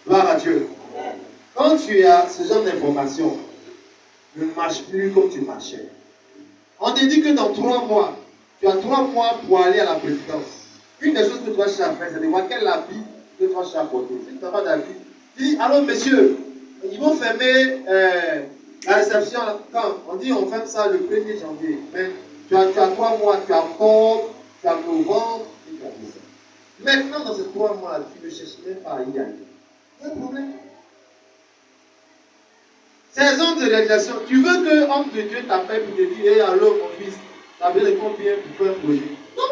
Gloire à Dieu. Quand tu as ce genre d'information, ne marche plus comme tu marchais. On te dit que dans 3 mois, tu as 3 mois pour aller à la présidence. Une des choses que tu vas chercher à faire, c'est de voir quel habit que tu vas chercher à porter. Si tu n'as pas d'habit, tu dis, allô monsieur, ils vont fermer la réception quand on dit on ferme ça le 1er janvier. Mais tu as 3 mois, tu as octobre, tu as novembre et tu as décembre. Maintenant, dans ces 3 mois-là, tu ne cherches même pas à y aller. Il y a un problème. Saison de réalisation. Tu veux que l'homme de Dieu t'appelle pour te dire, hey, allô mon fils, tu as besoin de combien pour faire un projet? Non.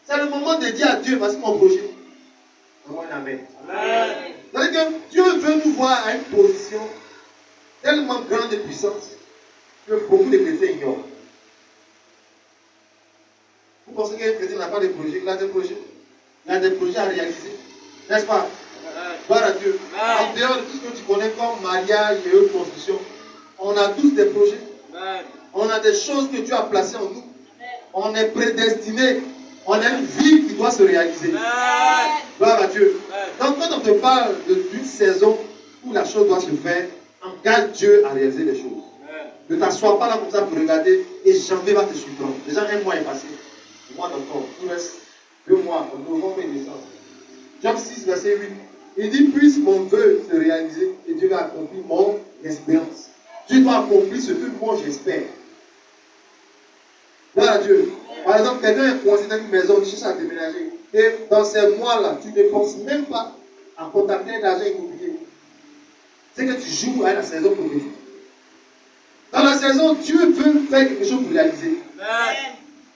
C'est le moment de dire à Dieu, voici mon projet. Amen. Amen. C'est-à-dire que Dieu veut nous voir à une position tellement grande et puissante que beaucoup de chrétiens ignorent. Vous pensez qu'un chrétien n'a pas de projet? Il a des projets. Il a des projets à réaliser. N'est-ce pas? Gloire à Dieu. En dehors de tout ce que tu connais comme mariage et autres constructions, on a tous des projets. On a des choses que Dieu a placées en nous. On est prédestinés. On a une vie qui doit se réaliser. Gloire à Dieu. Donc quand on te parle d'une saison où la chose doit se faire, engage Dieu à réaliser les choses. Ne t'assois pas là comme ça pour regarder et janvier va te surprendre. Déjà 1 mois est passé. Le mois d'octobre. Il reste 2 mois, en novembre et décembre. Jean 6, verset 8. Il dit, puisse mon vœu se réaliser et Dieu va accomplir mon espérance. Dieu doit accomplir ce que moi j'espère. Gloire à Dieu. Par exemple, quelqu'un est coincé dans une maison, tu cherches à déménager. Et dans ces mois-là, tu ne penses même pas à contacter un agent immobilier. C'est que tu joues à la saison prophétique. Dans la saison, Dieu veut faire quelque chose pour réaliser.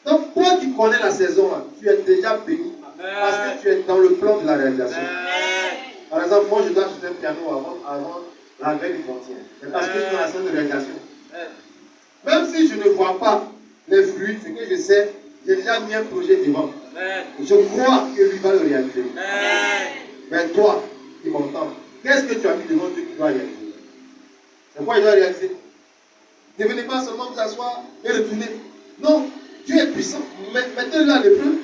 Donc, toi qui connais la saison, tu es déjà béni. Parce que tu es dans le plan de la réalisation. Par exemple, moi je dois acheter un piano avant la veille du 31. C'est parce que je suis dans la saison de réalisation. Même si je ne vois pas les fruits, ce que je sais, j'ai déjà mis un projet devant. Je crois que lui va le réaliser. Mais toi qui m'entends, qu'est-ce que tu as mis devant Dieu qui doit réaliser? C'est quoi il doit réaliser? Ne venez pas seulement vous asseoir et retourner. Non, Dieu est puissant. Mettez-le à l'épreuve.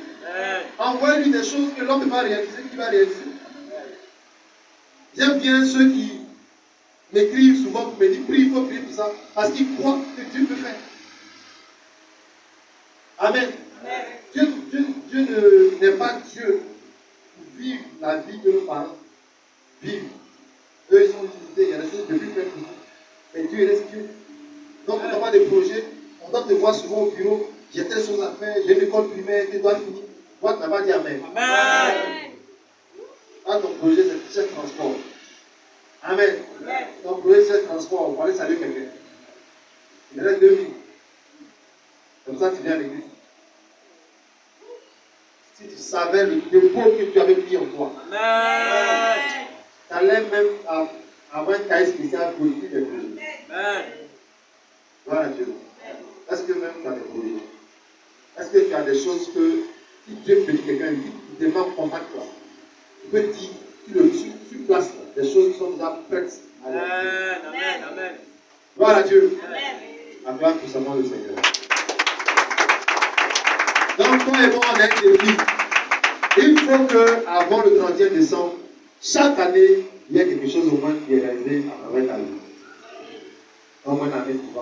Envoyez-lui des choses que l'homme ne peut pas réaliser, qu'il va réaliser. J'aime bien ceux qui m'écrivent souvent pour me dire, prie, il faut prier pour ça, parce qu'ils croient que Dieu peut faire. Amen. Dieu n'est pas Dieu pour vivre la vie que nos parents vivent. Eux, ils sont limités, il y a des choses de plus faire pour nous. Mais Dieu reste Dieu. Donc, on n'a pas de projet, on doit te voir souvent au bureau, j'ai telle chose à faire, j'ai une école primaire, tu dois finir. Toi, tu n'as pas dit Amen. Amen. Ah, ton projet, c'est le transport. Amen. Ton projet, c'est le transport. On va aller saluer quelqu'un. Il reste 2 minutes. Comme ça, tu viens à l'église. Si tu savais le dépôt que tu avais mis en toi, tu allais même avoir un cahier spécial pour écrire des projets. Gloire à Dieu. Est-ce que même tu as des projets? Est-ce que tu as des choses que, si Dieu bénit quelqu'un, il demande contact toi. Tu peux dire, tu places des choses qui sont déjà prêtes à Amen. Amen. Gloire à Dieu. Acclame puissamment le Seigneur. Donc, toi et moi, on a un défi. Il faut qu'avant le 31 décembre, chaque année, il y ait quelque chose au moins qui est réalisé à travers ta vie. Au moins, année qui va.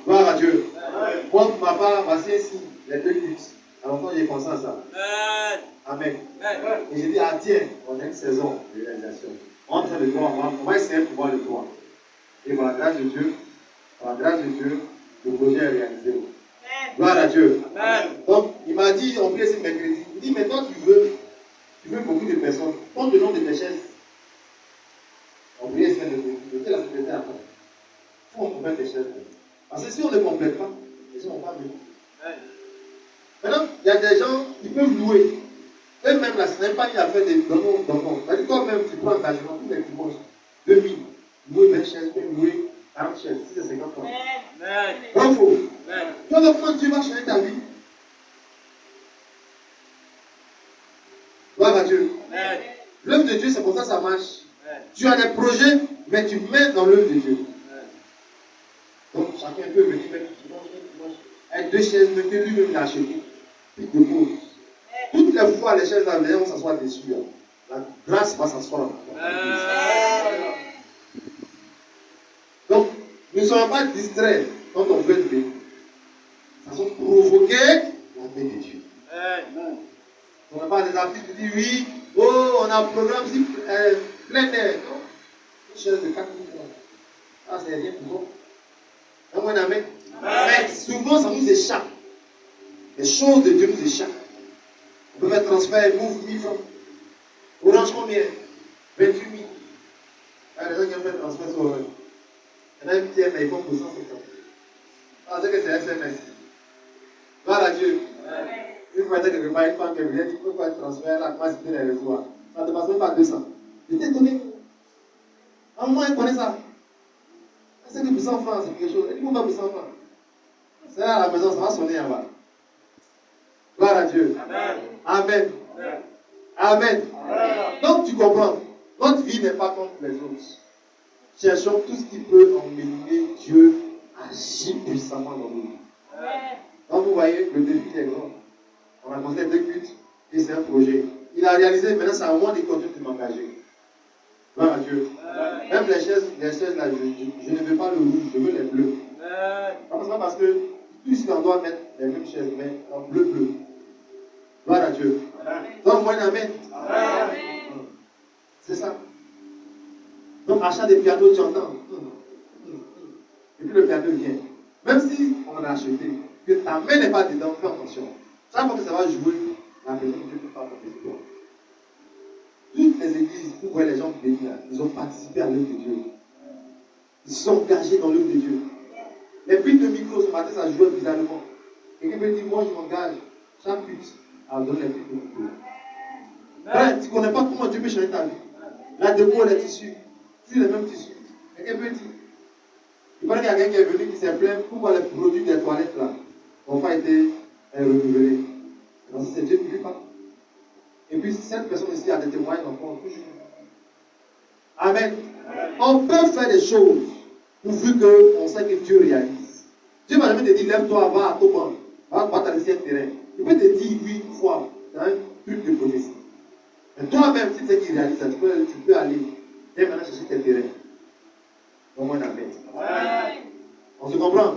Gloire à Dieu. Moi, pour ma part, voici ici les 2 cultes. Alors, quand j'ai pensé à ça. Amen. Et j'ai dit, ah tiens, on a une saison de réalisation. On est en train de voir, on va essayer de pouvoir le voir. Et par la grâce de Dieu, le projet est réalisé. Gloire à Dieu. Amen. Donc, il m'a dit, on prie ici mercredi. Il dit, maintenant tu veux beaucoup de personnes. Compte le nom de tes chaises. On prie ici mercredi. Mettez la secrétaire après. Il faut qu'on complète tes chaises. Parce que si on ne complète pas, les gens vont pas venir. Maintenant, il y a des gens qui peuvent louer. Eux-mêmes, là, ce n'est pas une affaire de donnons. C'est-à-dire, toi-même, tu prends engagement tous les dimanches. 2000. Louer 20 chaises, même louer 40 chaises. Si c'est 50 francs. Bravo. Tu vas voir comment Dieu va changer ta vie. Gloire à Dieu. L'œuvre de Dieu, c'est comme ça marche. Tu as des projets, mais tu mets dans l'œuvre de Dieu. Donc, chacun peut venir même dimanche. Avec 2 chaises, mettez lui-même l'acheter. Puis dépose. Toutes les fois, les chaises à la maison, on s'assoit dessus. La grâce va s'asseoir en toi. Donc, ne soyons pas distraits quand on veut être béni. Ça sont provoquer la paix de Dieu. On n'a pas des artistes qui disent oui, oh, on a un programme si, plein d'air. Non, une chaise de 4 000 francs. Ah, c'est rien pour moi. Amen. Mais souvent, ça nous échappe. Les choses de Dieu nous échappent. On peut faire transfert, move 1000 francs. Orange combien? 28 000. Il y a des gens qui ont fait transfert sur Orange. Il y en a un petit mais ils font pour 150. Ah, c'est que c'est SMS. Gloire à Dieu. Une fois, quelque part, une femme qui vient dire pourquoi un transfert là, comment c'était les réseaux. Ça ne dépasse même pas 200. J'étais étonné. À un moment, il connaît ça. C'est que pour 100 francs, c'est quelque chose. Il dit pourquoi pour 100 francs? C'est là à la maison, ça va sonner en bas. Gloire à Dieu. Amen. Amen. Amen. Amen. Donc tu comprends, notre vie n'est pas contre les autres. Cherchons tout ce qui peut emmener Dieu à agir puissamment dans nous. Donc vous voyez, le défi est grand. On a commencé 2 cultes et c'est un projet. Il a réalisé, maintenant c'est un moment de continuer de m'engager. Gloire à Dieu. Même les chaises là, je ne veux pas le rouge, je veux les bleus. C'est pas parce que tout ici on doit mettre les mêmes chaises, mais en bleu. Gloire à Dieu. Donc moi, amen. C'est ça. Donc achat des pianos, tu entends. Et puis le piano vient. Même si on l'a acheté, que ta main n'est pas dedans, fais attention. Chaque fois que ça va jouer, la maison de Dieu ne peut pas porter sur toi. Toutes les églises où voyez les gens bénis là, ils ont participé à l'œuvre de Dieu. Ils se sont engagés dans l'œuvre de Dieu. Les putes de micro ce matin, ça jouait bizarrement. Et quelqu'un dit, moi je m'engage, chaque pute, à donner les putes de micro. Frère, tu ne connais pas comment Dieu peut changer ta vie. La déco, les tissus, toujours les mêmes tissus. Et quelqu'un dit, il paraît qu'il y a quelqu'un qui est venu qui s'est plaint pourquoi les produits des toilettes là n'ont pas été renouvelés. Donc c'est Dieu qui ne lui parle. Et puis cette personne ici a des témoignages d'enfants toujours. Amen. On peut faire des choses pourvu qu'on sait que Dieu réalise. Dieu ne va jamais te dire lève-toi, va à Toban, va t'aller un terrain. Il peut te dire oui une fois dans un truc de prophétie. Mais toi-même, si tu sais qu'il réalise ça, tu peux aller et maintenant chercher tes terrains. Au moins amen. On se comprend?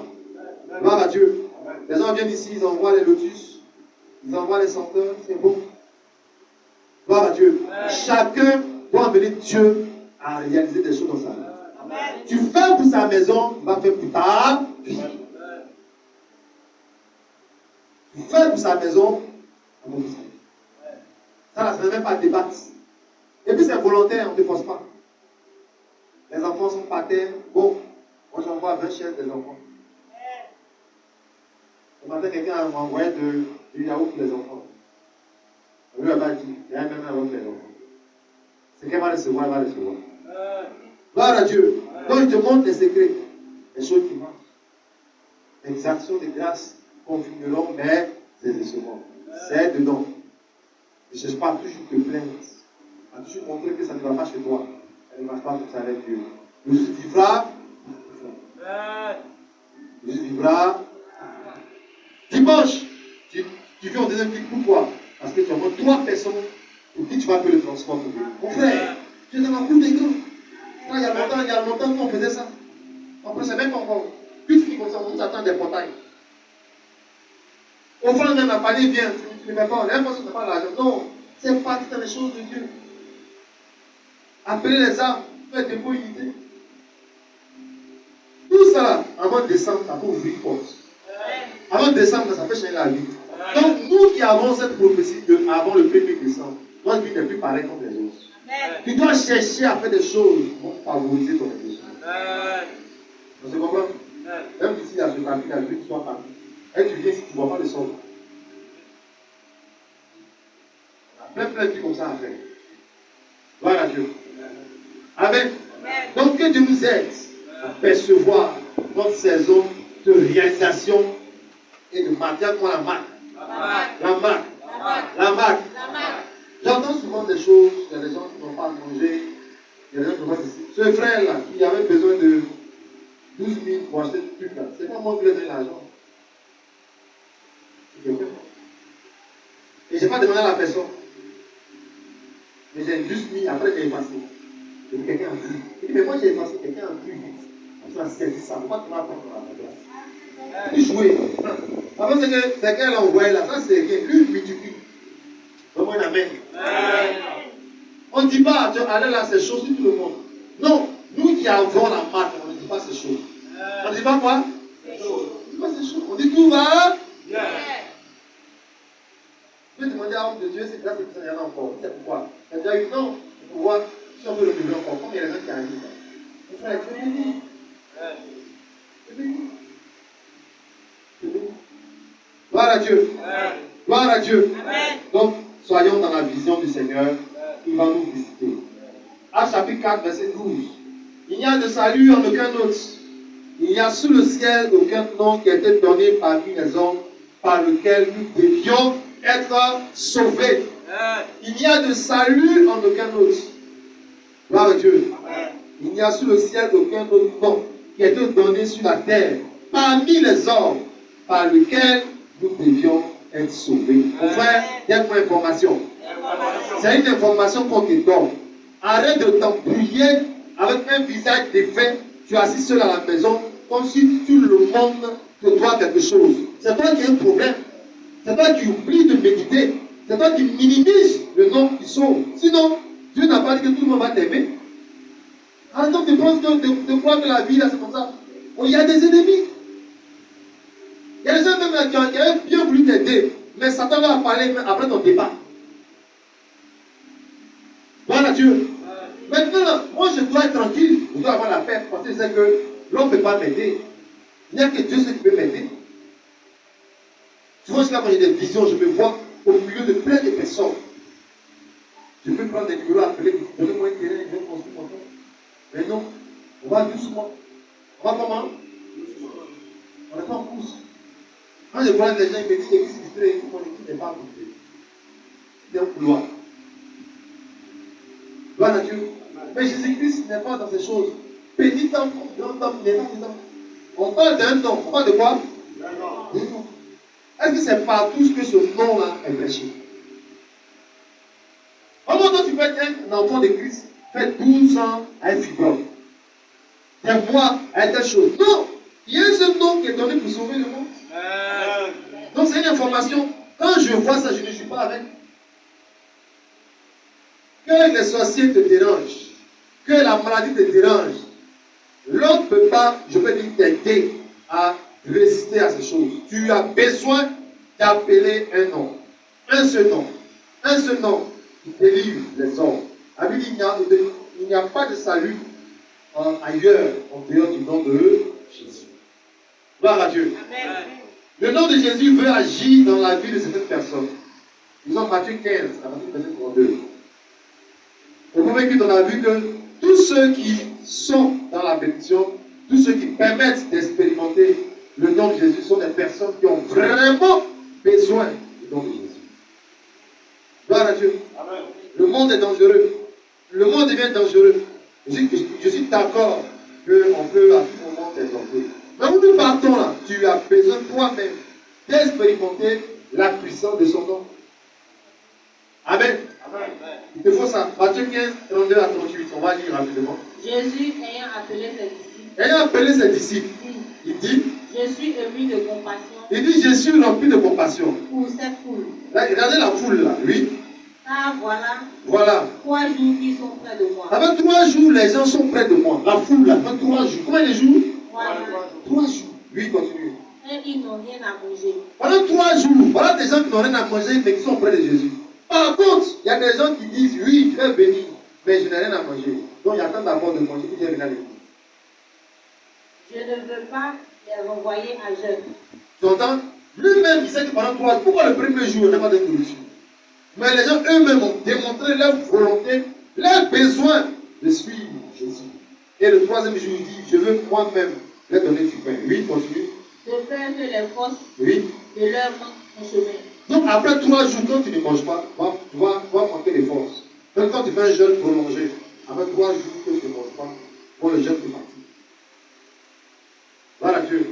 Gloire à Dieu. Les gens viennent ici, ils envoient les lotus, ils envoient les senteurs, c'est bon. Gloire à Dieu. Chacun doit amener Dieu à réaliser des choses dans sa vie. Tu fais pour sa maison, tu vas faire pour ta vie. Tu fais pour sa maison, ça ne se même pas débattre. Et puis c'est volontaire, on ne te force pas. Les enfants sont par terre. Bon, moi j'envoie 20 chaises des enfants. Ce matin, quelqu'un m'a envoyé du yaourt pour les enfants. Lui, elle m'a dit, il y a même un autre les enfants. C'est qu'elle va recevoir, elle va recevoir. Gloire à Dieu. Donc il te montre les secrets, les choses qui marchent. Les actions de grâce confirmeront mes exercements. C'est dedans. Ne cherche pas à toujours te plaindre, à toujours montrer que ça ne va pas chez toi. Elle ne marche pas comme ça avec Dieu. Jésus vivra. Jésus vivra. Dimanche, tu viens au deuxième clic. Pourquoi? Parce que tu envoies 3 personnes pour qui tu vas faire le transport. Mon frère, tu es dans la cour des grands. Il y a longtemps qu'on faisait ça. On ne sait même pas encore. Puis tu finis comme ça, on nous attend des portails. Au fond, même la panier vient, tu ne fais pas. Même parce que tu n'as pas l'argent. Non, c'est parti dans les choses de Dieu. Appeler les âmes, faire des beaux unités. Tout ça, avant de descendre, ça peut ouvrir une porte. Avant de descendre, ça peut changer la vie. Donc, nous qui avons cette prophétie avant le 1er décembre, notre vie n'est plus pareille comme les autres. Tu dois chercher à faire des choses pour favoriser ton évolution. On se comprend? Même ici, il y a ce papier, il y a une histoire parmi. Et tu viens si tu ne vois pas le son. Il y a plein de trucs comme ça à faire. Gloire à Dieu. Amen. Donc que Dieu nous aide à percevoir notre saison de réalisation et de matière comme la marque. La marque. J'entends souvent des choses, il y a des gens qui n'ont pas mangé, il y a des gens qui n'ont pas ici. Ce frère-là, qui avait besoin de 12 000 pour acheter ce truc-là, c'est pas moi qui lui ai donné l'argent. C'est quelqu'un. Et je n'ai pas demandé à la personne. Mais j'ai juste mis, après j'ai effacé. Et puis quelqu'un a vu. Il dit, mais moi j'ai effacé, quelqu'un a vu vite. Tu as saisi ça, pourquoi tu m'as pas dans la place? Il jouait. Avant, c'est qu'elle a envoyé là, ça c'est rien. Lui, il multiplie. Donne-moi une amen. On ne dit pas, allez là, c'est chaud sur tout le monde. Non, nous qui avons la marque, on ne dit pas c'est chaud. On ne dit pas quoi? C'est chaud. On ne dit pas c'est chaud. On dit tout va. Je vais demander à l'homme de Dieu, c'est grâce que ça y en a encore. C'est pourquoi. Il y a déjà eu non pour voir si on peut le lever encore. Comme il y a des gens qui arrivent. Mon frère, tu es béni. Tu es béni. Tu es béni. Gloire à Dieu. Gloire à Dieu. Donc, soyons dans la vision du Seigneur. Il va nous visiter. Actes chapitre 4, verset 12. Il n'y a de salut en aucun autre. Il n'y a sous le ciel aucun nom qui a été donné parmi les hommes par lequel nous devions être sauvés. Il n'y a de salut en aucun autre. Gloire à Dieu. Il n'y a sous le ciel aucun autre nom qui a été donné sur la terre parmi les hommes par lequel nous devions être sauvés. Mon frère, il y a une information. C'est une information qu'on te donne. Arrête de t'embrouiller avec un visage défait. Tu es assis seul à la maison comme si tout le monde te doit quelque chose. C'est toi qui as un problème. C'est toi qui oublies de méditer. C'est toi qui minimises le nom qui sauve. Sinon, Dieu n'a pas dit que tout le monde va t'aimer. Arrêtons de penser de croire que la vie là c'est comme ça. Oh, il y a des ennemis. Il y a des gens même qui ont bien voulu t'aider. Mais Satan va parler après ton départ. Voilà Dieu. Maintenant, moi je dois être tranquille. Je dois avoir la paix. Parce que je sais que l'homme ne peut pas m'aider. Il n'y a que Dieu qui peut m'aider. Tu vois, là, quand j'ai des visions, je me vois au milieu de plein de personnes. Je peux prendre des numéros, appeler, donnez-moi un terrain, je vais construire mon temps. Mais non, on va doucement. On va comment? On n'est pas en course. Quand je vois les gens, ils me disent que c'est distraire, mon équipe n'est pas en course. C'est un couloir. Gloire à Dieu. Mais Jésus-Christ n'est pas dans ces choses. Petit homme, grand homme, il n'est pas dedans. On parle d'un nom. On parle de quoi? D'un nom. Est-ce que c'est partout que ce nom-là est prêché? Comment toi tu peux être un enfant de Christ, faire 12 ans à être fibrome, des mois à être telle chose? Non! Il y a un seul nom qui est donné pour sauver le monde. Donc c'est une information. Quand je vois ça, je ne joue pas avec. Que les sorciers te dérangent, que la maladie te dérange, l'autre ne peut pas, je peux dire, t'aider à résister à ces choses. Tu as besoin d'appeler un nom. Un seul nom. Un seul nom qui délivre les hommes. La Bible dit il n'y a pas de salut ailleurs en dehors du nom de Jésus. Gloire à Dieu. Amen. Le nom de Jésus veut agir dans la vie de certaines personnes. Nous sommes Matthieu 15, à partir du verset 32. Vous pouvez que on a vu que tous ceux qui sont dans la bénédiction, tous ceux qui permettent d'expérimenter le nom de Jésus sont des personnes qui ont vraiment besoin du nom de Jésus. Gloire à Dieu. Amen. Le monde est dangereux. Le monde devient dangereux. Je suis d'accord qu'on peut à tout moment t'exalter. Mais où nous partons là, tu as besoin toi-même d'expérimenter la puissance de son nom. Amen. Amen. Il te faut ça. Matthieu 15, 32 à 38. On va lire rapidement. Jésus ayant appelé ses disciples. Ayant appelé ses disciples. Il dit. Je suis ému de compassion. Il dit, je suis rempli de compassion. Pour cette foule. Là, regardez la foule là, oui. Ah, voilà. Voilà. 3 jours qu'ils sont près de moi. Avant 3 jours, les gens sont près de moi. La foule là, avant 3 jours. Combien de jours? 3 jours. Oui, continue. Et ils n'ont rien à manger. Pendant 3 jours, voilà des gens qui n'ont rien à manger, mais qui sont près de Jésus. Par contre, il y a des gens qui disent, oui, je vais venir, mais je n'ai rien à manger. Donc, j'attends d'abord de manger, puis je vais venir à l'église. Je ne veux pas les renvoyer à jeûne. Tu entends? Lui-même, il sait que pendant 3 jours, pourquoi le premier jour, on n'a pas de nourriture? Mais les gens eux-mêmes ont démontré leur volonté, leur besoin de suivre Jésus. Et le 3e jour, il dit, je veux moi-même leur donner du pain. Oui, continue. De faire que les forces de leur manquent en chemin. Donc après 3 jours, quand tu ne manges pas, tu vas manquer les forces. Même quand tu fais un jeûne prolongé, après 3 jours que tu ne manges pas, le jeûne peut partir. Voilà Dieu.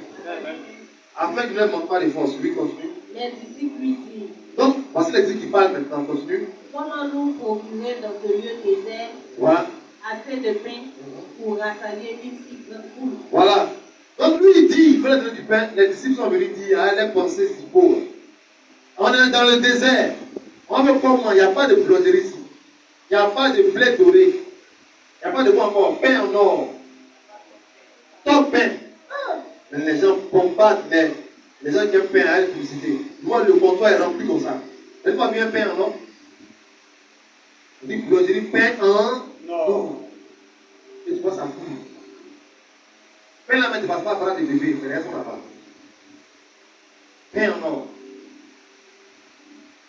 Afin qu'il ne manque pas les forces. Oui, continue. Les disciples lui disent. Donc, voici les disciples qui parlent maintenant. Continue. comment nous procurer dans ce lieu désert Voilà. assez de pain pour rassasier une si grande foule? Voilà. Donc lui, il dit, il veut leur donner du pain. Les disciples sont venus dire, ah, les pensées si pauvres. On est dans le désert. On veut comment? Il n'y a pas de boulangerie ici. Il n'y a pas de blé doré. Il n'y a pas de quoi encore. Pain en or. Top pain. Mais les gens bombardent les gens qui aiment pain à l'électricité. Moi, le comptoir est rempli comme ça. Vous pas bien pain en or? On dit boulangerie, pain en or. Et tu vois, ça fout. Pain là, mais tu ne vas pas avoir des bébés. Mais reste là-bas. Pain en or.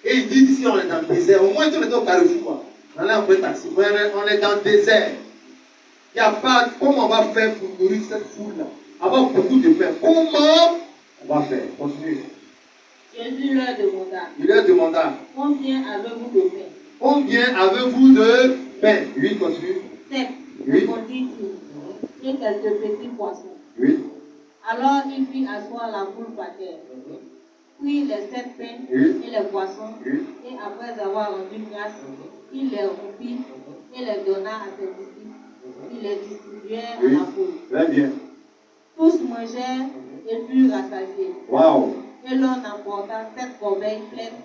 Et ils disent ici, on est dans le désert. Au moins, si on est au Carrefour, on est en plein taxi. On est dans le désert. Il n'y a pas. Comment on va faire pour nourrir cette foule-là? Avoir beaucoup de pain. Comment on va faire? Continuez. Jésus leur demanda. Il leur demanda. Combien avez-vous de pain? Combien avez-vous de pain? Oui, continue. 7. Oui. Répondit-il. Et quelques petits poissons. Oui. Alors il fit asseoir la foule par terre. Puis les 7 pains Oui. et les poissons. Oui. Et après avoir rendu grâce, il les rompit et les donna à ses disciples. Il les distribuait à Oui. la foule. Très bien. Tous mangèrent et furent rassasiés. Waouh. Et l'on emporta 7 corbeilles pleines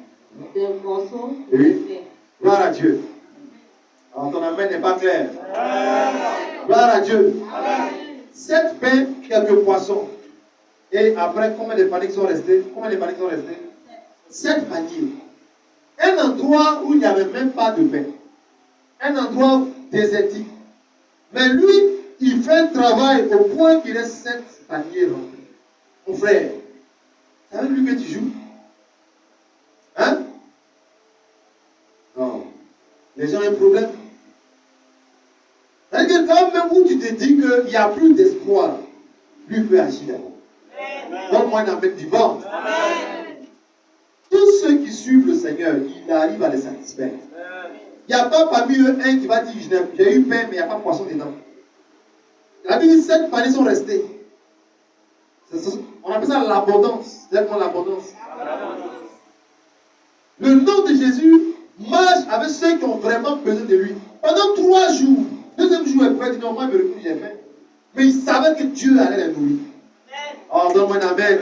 de morceaux de Oui. dessert. Gloire à Dieu. Alors ton amen n'est pas clair. Gloire à Dieu. 7 pains, quelques poissons. Et après, combien de paniers sont restés? Combien de paniers sont restés? 7 paniers. Un endroit où il n'y avait même pas de pain. Un endroit désertique. Mais lui, il fait un travail au point qu'il ait 7 paniers remplis. Mon frère, c'est avec lui que tu joues? Hein? Non. Les gens ont un problème. C'est-à-dire que quand même où tu te dis qu'il n'y a plus d'espoir, lui peut agir d'abord. Donne-moi un amen du ventre. Tous ceux qui suivent le Seigneur, il arrive à les satisfaire. Il n'y a pas parmi eux un qui va dire j'ai eu pain, mais il n'y a pas de poisson dedans. La Bible dit 7 paniers sont restés. On appelle ça l'abondance. C'est quoi l'abondance? Le nom de Jésus marche avec ceux qui ont vraiment besoin de lui. Pendant 3 jours. Deuxième jour, il pouvait dire non, moi, je me retrouve, j'ai faim. Mais il savait que Dieu allait les nourrir. Oh, donne-moi un amen.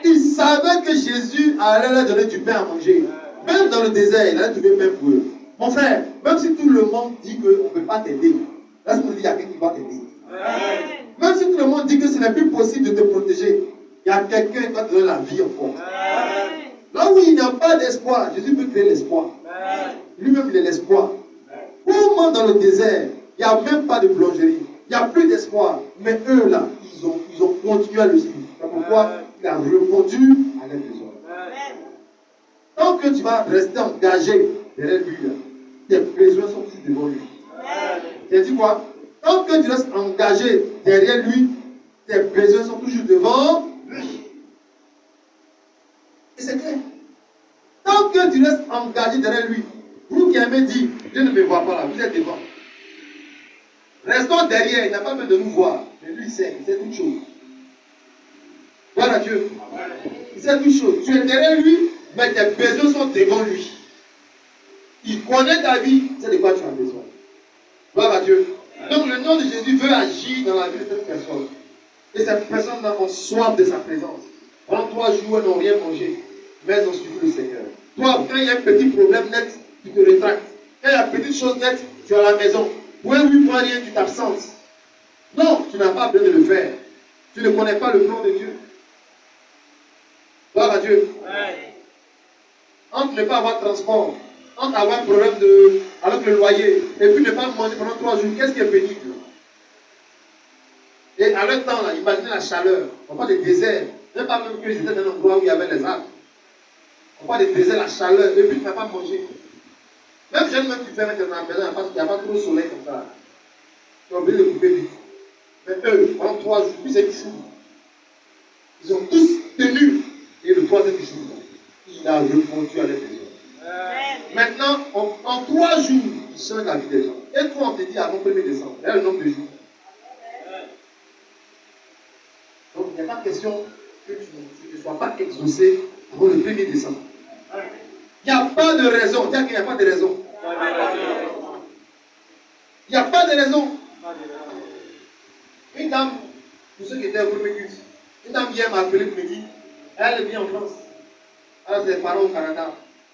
Il savait que Jésus allait leur donner du pain à manger. Même dans le désert, il allait trouver pain pour eux. Mon frère, même si tout le monde dit qu'on ne peut pas t'aider, laisse-moi dire, il y a quelqu'un qui va t'aider. Même si tout le monde dit que ce n'est plus possible de te protéger, il y a quelqu'un qui va te donner la vie encore. Là où il n'y a pas d'espoir, Jésus peut créer l'espoir. Lui-même, il est l'espoir. Comment dans le désert, il n'y a même pas de boulangerie, il n'y a plus d'espoir, mais eux là, ils ont continué à le suivre. C'est pourquoi il a répondu à leurs besoins. Tant que tu vas rester engagé derrière lui, là, tes besoins sont toujours devant lui. Tu as dit quoi? Tant que tu restes engagé derrière lui, tes besoins sont toujours devant lui. Et c'est clair. Tant que tu restes engagé derrière lui, vous qui aimez dire, je ne me vois pas là, vous êtes devant. Restons derrière, il n'a pas besoin de nous voir. Mais lui, il sait toute chose. Gloire à Dieu. Il sait toute chose. Tu es derrière lui, mais tes besoins sont devant lui. Il connaît ta vie, c'est de quoi tu as besoin. Gloire à Dieu. Donc le nom de Jésus veut agir dans la vie de cette personne. Et cette personne a soif de sa présence. Pendant 3 jours, elles n'ont rien mangé, mais elles ont suivi le Seigneur. Toi, quand il y a un petit problème net, tu te rétractes. Quand il y a une petite chose nette, tu es à la maison. Oui, prends rien, tu t'absentes. Non, tu n'as pas besoin de le faire. Tu ne connais pas le plan de Dieu. Gloire à Dieu. Ouais. Entre ne pas avoir de transport, entre avoir un problème avec le loyer, et puis ne pas manger pendant 3 jours, qu'est-ce qui est pénible? Et à leur temps, là, imaginez la chaleur. On parle de désert. Même pas même que j'étais dans un endroit où il y avait les arbres. On parle de désert, la chaleur, et puis tu n'as pas mangé. Même jeune, même tu fais mettre dans la maison, il n'y a pas trop de soleil comme ça. Tu es obligé de couper vite. Mais eux, pendant 3 jours, puis c'est du jour. Ils ont tous tenu. Et le 3e jour, il a répondu à leurs besoins. Maintenant, en 3 jours, il change la vie des gens. Et toi, on te dit avant 1er décembre. Il y a le nombre de jours. Donc, il n'y a pas de question que tu ne sois pas exaucé avant le 1er décembre. Il n'y a pas de raison. Tiens, il n'y a pas de raison. Il n'y a pas de raison. Une dame, pour ceux qui étaient au premier culte, une dame vient m'appeler pour me dire, elle vit en France. Elle a ses parents au Canada.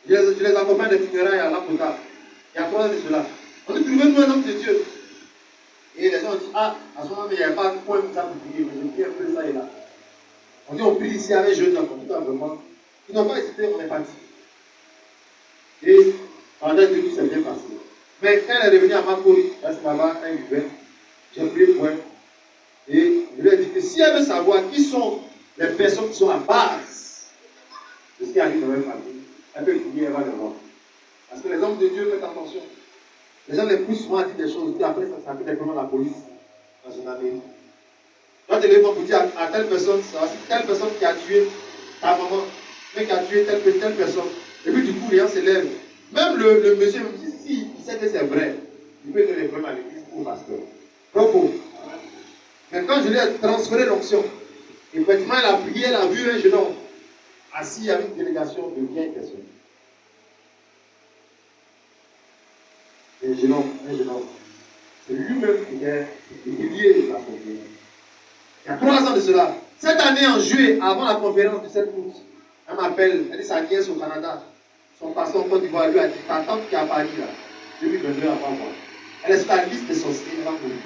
Je les accompagne des funérailles à Lampota. Il y a 3 ans de cela. On dit, trouvez-nous un homme de Dieu. Et les gens ont dit, ah, à ce moment, il n'y avait pas de point pour ça pour prier, mais je prie un peu ça et là. On dit, on prie ici avec jeunes enfants, tout simplement. Ils n'ont pas hésité, on est parti. Et pendant que tout s'est bien passé. Mais quand elle est revenue à Makori, là c'est là-bas, elle vivait, j'ai prié pour elle. Et je lui ai dit que si elle veut savoir qui sont les personnes qui sont à base de ce qui arrive dans leur famille, elle peut prier, elle va le voir. Parce que les hommes de Dieu, faites attention. Les gens les plus souvent disent des choses, et après ça fait des problèmes à la police dans une année. Quand tu les vois pour dire à telle personne, c'est telle personne qui a tué ta maman, mais qui a tué telle personne. Et puis du coup, les gens se lèvent. Même le monsieur, même si il sait que c'est vrai, il peut donner des problèmes à l'église ou au pasteur. Propos. Mais quand je lui ai transféré l'onction, effectivement, elle a prié, elle a vu un jeune homme assis avec une délégation de vieilles personnes. Un jeune homme. C'est lui-même qui est lié à la conférence. Il y a 3 ans de cela. Cette année, en juillet, avant la conférence du 7 août, elle m'appelle, elle dit sa nièce au Canada. Son pasteur en Côte d'Ivoire lui a dit, ta tante qui a Paris là, 2022 à pas voir. Elle est sur la liste des sorciers, elle va mourir.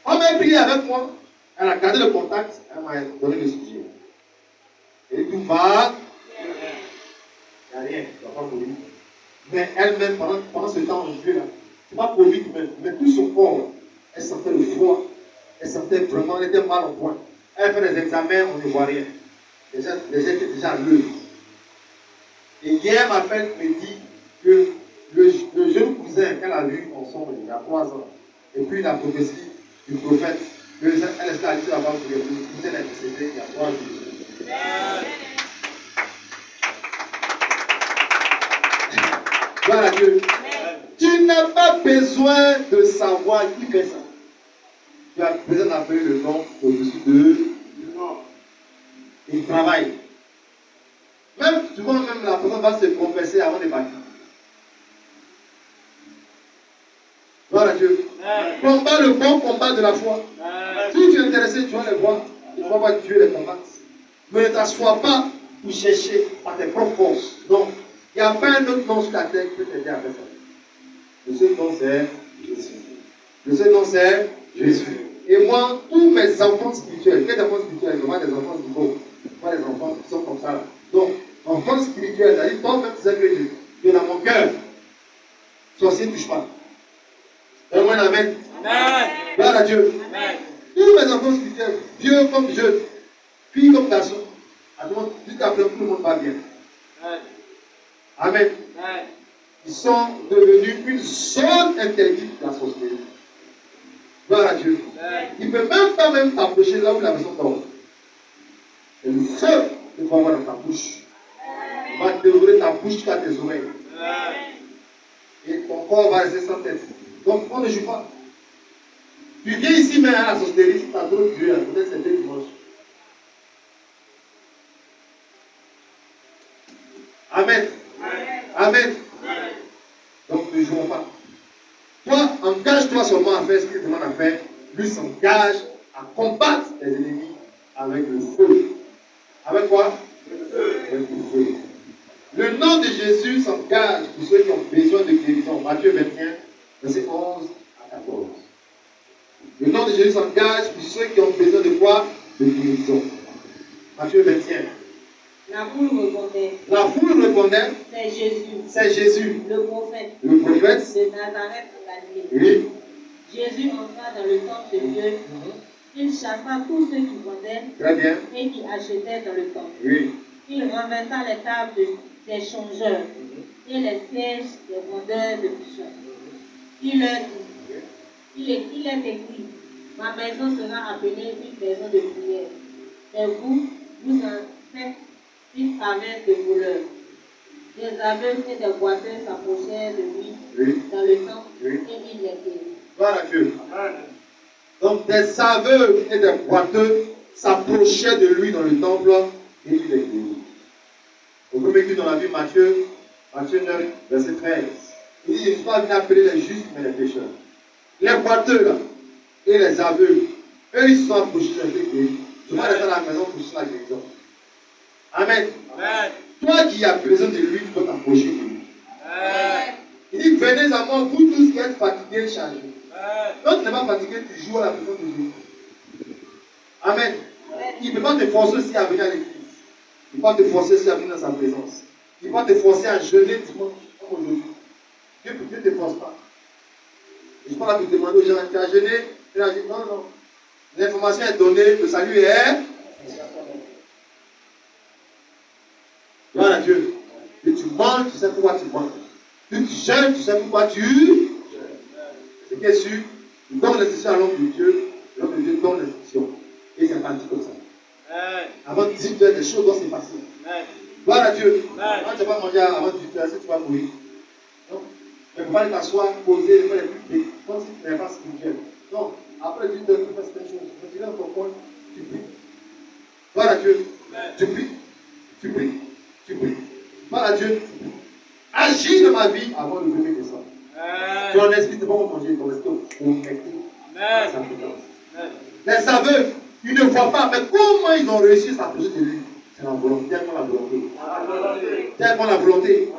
On m'a prié avec moi, elle a gardé le contact, elle m'a donné le sujet. Et tout va, il n'y a rien, elle ne va pas mourir. Mais elle-même, pendant ce temps en juillet là, c'est pas Covid même, mais tout son corps, elle sentait le froid, elle sentait vraiment, elle était mal au point. Elle fait des examens, on ne voit rien. Les gens étaient déjà à l'œuvre. Et hier, ma m'appelle, me dit que le jeune cousin qu'elle a vu ensemble il y a 3 ans, et puis la prophétie du prophète, elle est allée là-bas pour le cousin est décédé il y a 3 jours. Gloire à Dieu. Tu n'as pas besoin de savoir qui fait ça. Tu as besoin d'appeler le nom au-dessus du nom. Il travaille. Même, souvent, même la personne va se confesser avant de partir. Gloire à Dieu. Combat le bon combat de la foi. Si tu es intéressé, tu vas le voir. Tu vas voir Dieu les combattre. Mais ne t'assois pas pour chercher par tes propres forces. Non. Il n'y a pas un autre nom sur la terre qui peut t'aider à faire ça. Le seul nom c'est Jésus. Le seul nom c'est Jésus. Et moi, tous mes enfants spirituels, quels enfants spirituels? Je vois des enfants spirituels. Je vois des enfants qui sont comme ça là. Donc, enfants spirituels, c'est-à-dire toi-même tu sais que tu es dans mon cœur. Sorcier ne touche pas. Donne-moi un amen. Amen. Gloire à Dieu. Amen. Tous mes enfants spirituels, vieux comme jeunes, filles comme garçons, jusqu'à présent tout le monde va bien. Amen. Amen. Amen. Ils sont devenus une zone interdite de la sorcellerie. Gloire à Dieu. Amen. Il ne peut même pas t'approcher là où la maison tombe. Et le feu que tu vas avoir dans ta bouche va dévorer ta bouche jusqu'à tes oreilles. Amen. Et ton corps va rester sans tête. Donc on ne joue pas. Tu viens ici mais à la sorcellerie, tu as d'autres dieux, peut-être c'est deux dimanches. Amen. Amen. Amen. Donc ne jouons pas. Toi, engage-toi seulement à faire ce qu'il demande à faire. Lui s'engage à combattre les ennemis avec le feu. Avec quoi? Avec le feu. Le nom de Jésus s'engage pour ceux qui ont besoin de guérison. Matthieu 21, verset 11 à 14. Le nom de Jésus s'engage pour ceux qui ont besoin de quoi? De guérison. Matthieu 21. La foule répondait. La foule répondait. C'est Jésus. C'est Jésus. Le prophète. Le prophète. De Nazareth en Galilée. Oui. Jésus entra dans le temple de Dieu. Il chassa tous ceux qui vendaient. Très bien. Et qui achetaient dans le temple. Oui. Il renversa les tables des changeurs et les sièges des vendeurs de pigeons. Il leur dit, il est écrit, ma maison sera appelée une maison de prière. Mais vous en faites une caverne de voleurs. Des aveugles et des boiteux s'approchèrent de lui dans le temple et il les guérit. Gloire à Dieu. Donc des aveugles et des boiteux s'approchaient de lui dans le temple et il les guérit. Au premier culte, on a vu Matthieu Matthieu 9, verset 13. Il dit, je ne suis pas venu appeler les justes, mais les pécheurs. Les boiteux, là, et les aveugles, eux, ils se sont approchés de Dieu. Je vais rester à la maison pour chercher la guérison. Amen. Amen. Toi qui as besoin de lui, tu dois t'approcher de lui. Amen. Il dit, venez à moi, vous tous qui êtes fatigués et chargés. Amen. Quand tu n'es pas fatigué, tu joues à la présence de Dieu. Amen. Il ne peut pas te forcer aussi à venir à l'église. Il ne peut pas te forcer aussi à venir dans sa présence. Il ne peut pas te forcer à jeûner dimanche, comme aujourd'hui. Dieu ne te force pas. Je ne peux pas te demander aux gens, tu as jeûné, tu as dit non, non. L'information est donnée, le salut est. Gloire à Dieu. Et tu manges, tu sais pourquoi tu manges. Puis tu jeûnes, tu sais pourquoi tu jeûnes. C'est bien sûr, tu donnes l'instruction à l'homme de Dieu, l'homme de Dieu donne l'instruction. Et c'est parti comme ça. Avant 18 heures, les choses doivent se passer. Gloire à Dieu. Quand tu vas manger avant 18 heures, si tu vas mourir. Non. Mais il ne faut pas aller t'asseoir, poser, faire les trucs, comme si tu n'avais pas spirituel. Non. Après 18 heures, tu fais certaines choses. Tu viens dans ton coin, tu pries. Gloire à Dieu. Tu pries. Tu pries. Tu pries. Gloire à Dieu. Agis dans ma vie avant de lever tes sangs. Ton esprit, tu ne peux pas manger, ton esprit est connecté à sa présence. Les aveugles, ils ne voient pas, mais comment ils ont réussi à s'approcher de lui? C'est la volonté. Tellement la volonté. Tellement la volonté.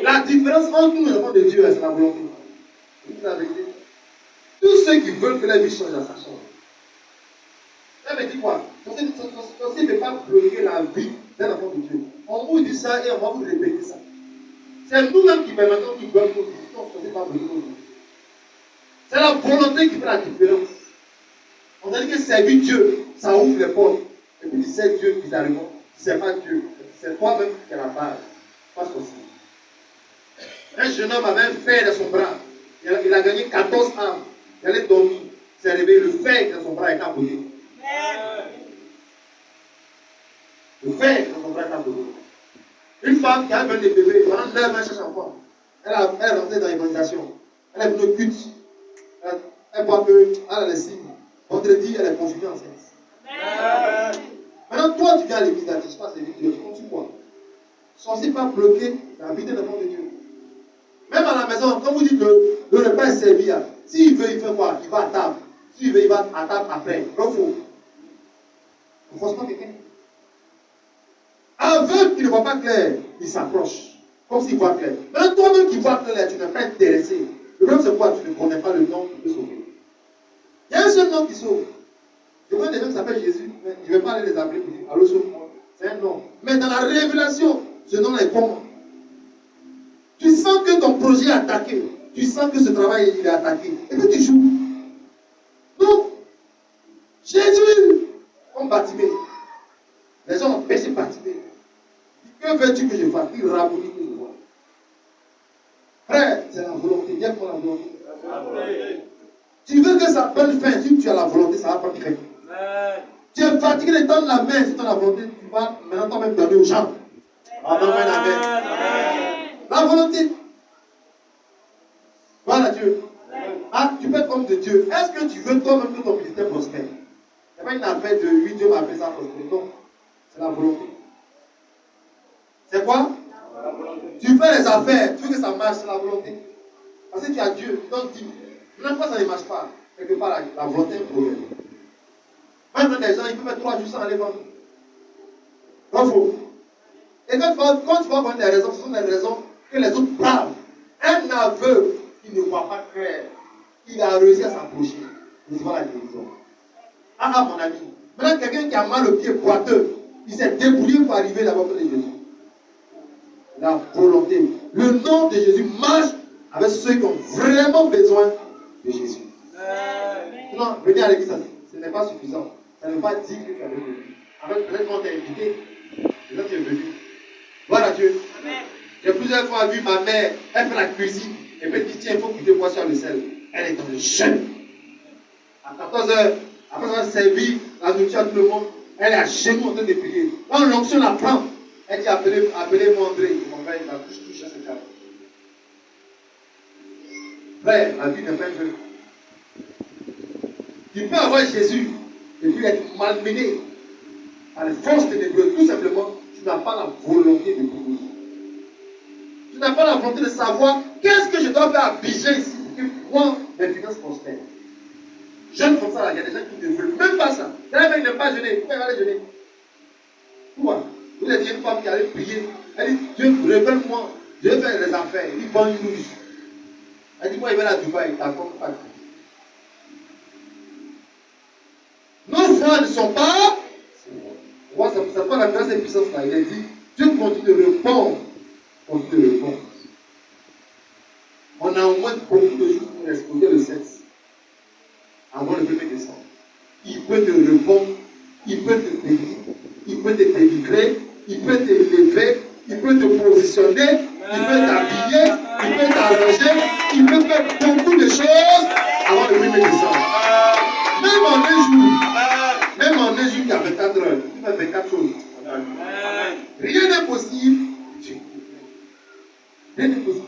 La différence entre nous et les enfants de Dieu, c'est la volonté. C'est la vérité. Tous ceux qui veulent que la vie change, ça change. Ça veut dire quoi? Ceci ne peut pas bloquer la vie d'un enfant de Dieu. On vous dit ça et on va vous répéter ça. C'est nous-mêmes qui permettons qu'ils veulent nos vies. Non, ce n'est pas bloquer nos vies. C'est la volonté qui fait la différence. On a dit que servir Dieu, ça ouvre les portes. Et puis tu sais Dieu bizarrement. Tu ne sais pas Dieu. C'est toi-même qui es la base. Pas possible. Un jeune homme avait un fer dans son bras. Il a gagné 14 âmes. Il allait dormir. Il s'est réveillé. Le fer dans son bras est apposé. Le fer dans son bras est apposé. Une femme qui a besoin de bébé, pendant 9 ans, elle cherche un enfant. Elle est rentrée dans l'évangélisation. Elle est venue au culte. Elle voit qu'elle a les signes. Vendredi, elle est confirmée enceinte. Maintenant, toi, tu viens à l'église, tu ne sais pas, c'est Dieu, tu continues quoi? Censé pas bloquer la vie de l'enfant de Dieu. Même à la maison, quand vous dites que le repas est servi, s'il veut, il fait quoi? Il va à table. S'il veut, il va à table après. Non, faux. Ne force pas quelqu'un. Aveugle qui ne voit pas clair, il s'approche. Comme s'il voit clair. Maintenant, toi-même qui vois clair, tu n'es pas intéressé. Le problème, c'est quoi? Tu ne connais pas le nom qui peut sauver. Il y a un seul nom qui sauve. Je vois des gens qui s'appellent Jésus, mais je ne vais pas aller les appeler pour dire allô, sauve-moi. C'est un nom. Mais dans la révélation, ce nom-là est comment? Tu sens que ton projet est attaqué. Tu sens que ce travail il est attaqué. Et puis tu joues. Donc, Jésus, comme Bartimée. Les gens ont péché Bartimée. Que veux-tu que je fasse? Il rabolit que je vois. Frère, c'est la volonté. Viens pour la volonté. Tu veux que ça prenne fin. Si tu as la volonté, ça va prendre fin. Tu es fatigué de tendre la main. Si tu as la volonté, tu vas maintenant toi-même donner aux gens. Amen. La volonté. Voilà Dieu. Ah, tu peux être homme de Dieu. Est-ce que tu veux toi-même que ton ministère prospère? Ce n'est pas une affaire de lui, Dieu m'a fait ça prospérer. Non. C'est la volonté. C'est quoi? Tu fais les affaires, tu veux que ça marche, c'est la volonté. Parce que tu as Dieu, donc dis, même quand ça ne marche pas, quelque part la volonté est un problème. Même des gens, ils peuvent mettre 3 jours sans aller vendre. Non, faux. Et quand tu vas vendre des raisons, ce sont des raisons que les autres bravent. Un aveugle qui ne voit pas clair, il a réussi à s'approcher. Il voit la guérison. Ah, mon ami. Maintenant, quelqu'un qui a mal au pied boiteux, il s'est débrouillé pour arriver là-bas de Jésus. La volonté. Le nom de Jésus marche avec ceux qui ont vraiment besoin de Jésus. Non, venir à l'église, ce n'est pas suffisant. Ça ne veut pas dire que tu as venu. Avec peut-être qu'on t'a invité, là tu es venu. Voilà Dieu. J'ai plusieurs fois vu ma mère, elle fait la cuisine, et puis elle dit tiens, il faut goûter quoi sur le sel. Elle est dans le jeûne. À 14h, après avoir servi la nourriture à tout le monde, elle est à genoux en train de prier. Quand l'onction la prend, elle dit appelez-moi André. Mon frère, il va toucher à ce cadre. Frère, la vie n'est pas un jeu. Tu peux avoir Jésus et puis être malmené par les forces ténébreuses. Tout simplement, tu n'as pas la volonté de Dieu. Tu n'as pas la volonté de savoir qu'est-ce que je dois faire à Bijan ici pour que moi, mes finances prospèrent. Jeune comme ça, là, il y a des gens qui ne veulent même pas ça. D'ailleurs, ils n'aiment pas jeûner. Pourquoi ils vont aller jeûner? Pourquoi? Vous avez dit une femme qui allait prier. Elle dit, Dieu, révèle-moi. Je vais faire des affaires. Il dit, bonne rouge. Elle dit, moi, il va à Dubaï. D'accord, pas. Nos voix ne sont pas. Moi, ça prend la grâce et la puissance là. Il a dit, Dieu continue de répondre. Continue de répondre. On a au moins beaucoup de jours pour exploser le sexe. Avant le 1er décembre. Il peut te répondre, il peut te bénir, il peut te délivrer, il peut t'élever, il peut te positionner, il peut t'habiller, il peut t'arranger, il peut faire beaucoup de choses avant le 1er décembre. Même en un jour qui a 24 heures, tu fais 24 choses. Rien n'est possible. Rien n'est possible.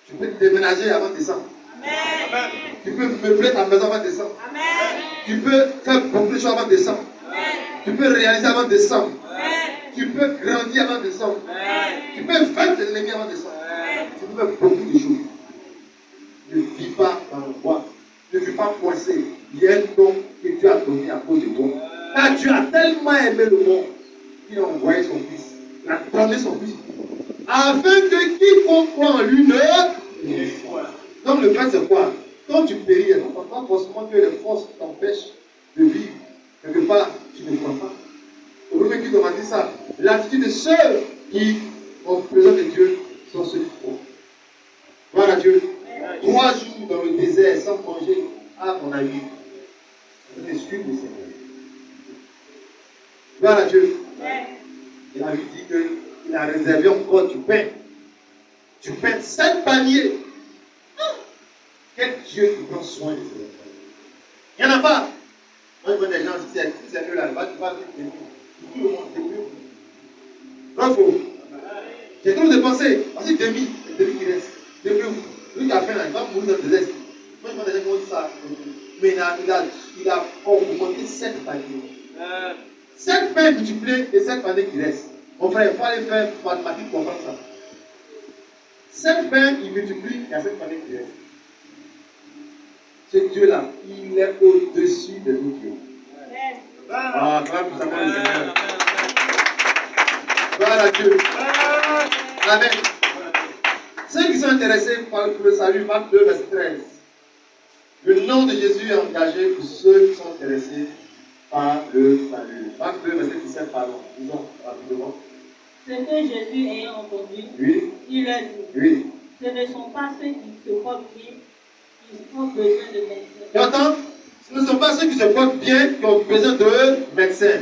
Tu peux te déménager avant décembre. Amen. Tu peux meubler ta maison avant décembre. Amen. Tu peux faire beaucoup de choses avant décembre. Amen. Tu peux réaliser avant décembre. Amen. Tu peux grandir avant décembre. Amen. Tu peux vaincre tes ennemis avant décembre. Amen. Tu peux faire beaucoup de choses. Ne vis pas dans le bois. Ne vis pas coincé. Il y a un don que Dieu a donné à cause de toi. Car Dieu a tellement aimé le monde qu'il a envoyé son Fils. Il a donné son Fils. Afin que quiconque croit en lui ne. Donc le fait c'est quoi? Quand tu péris, il n'y a pas forcément que les forces t'empêchent de vivre. Quelque part, tu ne crois pas. Le premier qui m'a dit ça. L'attitude de ceux qui, en présence de Dieu, sont ceux qui croient. Voilà Dieu. 3 jours dans le désert sans manger, à mon avis, c'est une excuse du Seigneur. Voilà Dieu. Il a lui dit qu'il a réservé encore du pain. Du pain, 7 paniers. Quel Dieu qui prend soin de ses enfants. Il n'y en a pas. Moi, je vois des gens, si c'est mieux là-bas, tu vas vivre des tout le monde, c'est mieux. Bravo. J'ai trop dépensé. Voici demi qui reste. Demi, lui qui a faim là, il va mourir dans le désert. Moi, je vois des gens qui ont dit ça. Mais il a augmenté 7 paniers. 7 pains multipliés et 7 paniers qui restent. Mon frère, il faut aller faire mathématiques pour comprendre ça. 7 pains, il multiplie, il y a 7 paniers qui restent. Ce Dieu-là, il est au-dessus de nous Dieu. Ah, grâce à moi, le Seigneur. Voilà Dieu. Amen. Ceux qui sont intéressés par le salut, Marc 2, verset 13. Le nom de Jésus est engagé pour ceux qui sont intéressés par le salut. Marc 2, verset 17, pardon. Disons rapidement. Ce que Jésus ayant entendu, Oui. il leur dit, Oui. Ce ne sont pas ceux qui se portent bien qui ont besoin de médecins. Tu entends? Ce ne sont pas ceux qui se portent bien qui ont besoin de médecins.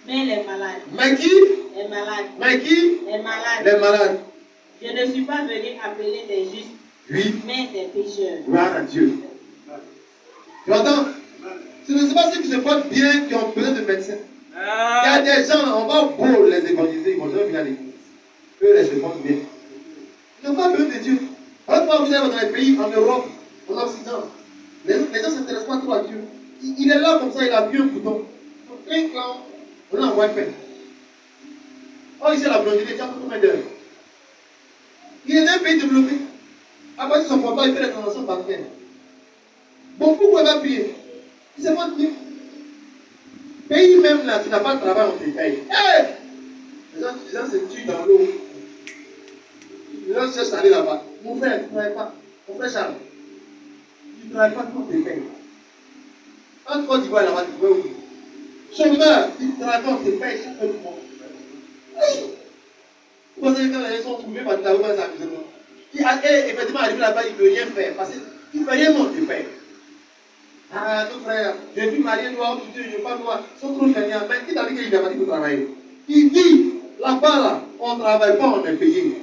Mais les malades. Mais qui? Les malades. Mais qui? Les malades. Les malades. Je ne suis pas venu appeler des justes, Oui. mais des pécheurs. Gloire à Dieu. Tu entends? Ce ne sont pas ceux qui se portent bien qui ont besoin de médecins. Il y a des gens, on va beau les évangéliser, ils vont jamais venir à l'église. Eux, ils se portent bien. Ils n'ont pas besoin de Dieu. Alors, quand vous allez dans les pays, en Europe, en Occident, les gens ne s'intéressent pas trop à Dieu. Il est là comme ça, il a vu un bouton. Un clan, on l'envoie faire. Oh, ici, la boulangerie, il y a combien d'heures? Il est dans un pays développé. À partir de son portable, il fait les transactions bancaires. Beaucoup ne peuvent pas payer. Il se porte bien. Pays même là, tu n'as pas de travail, on te paye. Hey! Les gens se tuent dans l'eau. Les gens cherchent à aller là-bas. Mon frère, tu ne travailles pas. Mon frère Charles, tu ne travailles pas, on te paye. En Côte d'Ivoire là-bas, tu vois où? Chômeur, tu ne travailles pas, on te paye chaque mois. Vous pensez que quand les gens sont trouvés par le travail, ça amusement. Qui est effectivement arrivé là-bas, il ne peut rien faire. Parce que tu ne fais rien, on te paye. Ah, nos frères, je suis marié noir, je ne suis pas noir, ils sont trop fainéants. Mais qui t'a dit qu'il n'a pas dit pour travailler? Il dit, là-bas, là, on ne travaille pas, on est payé.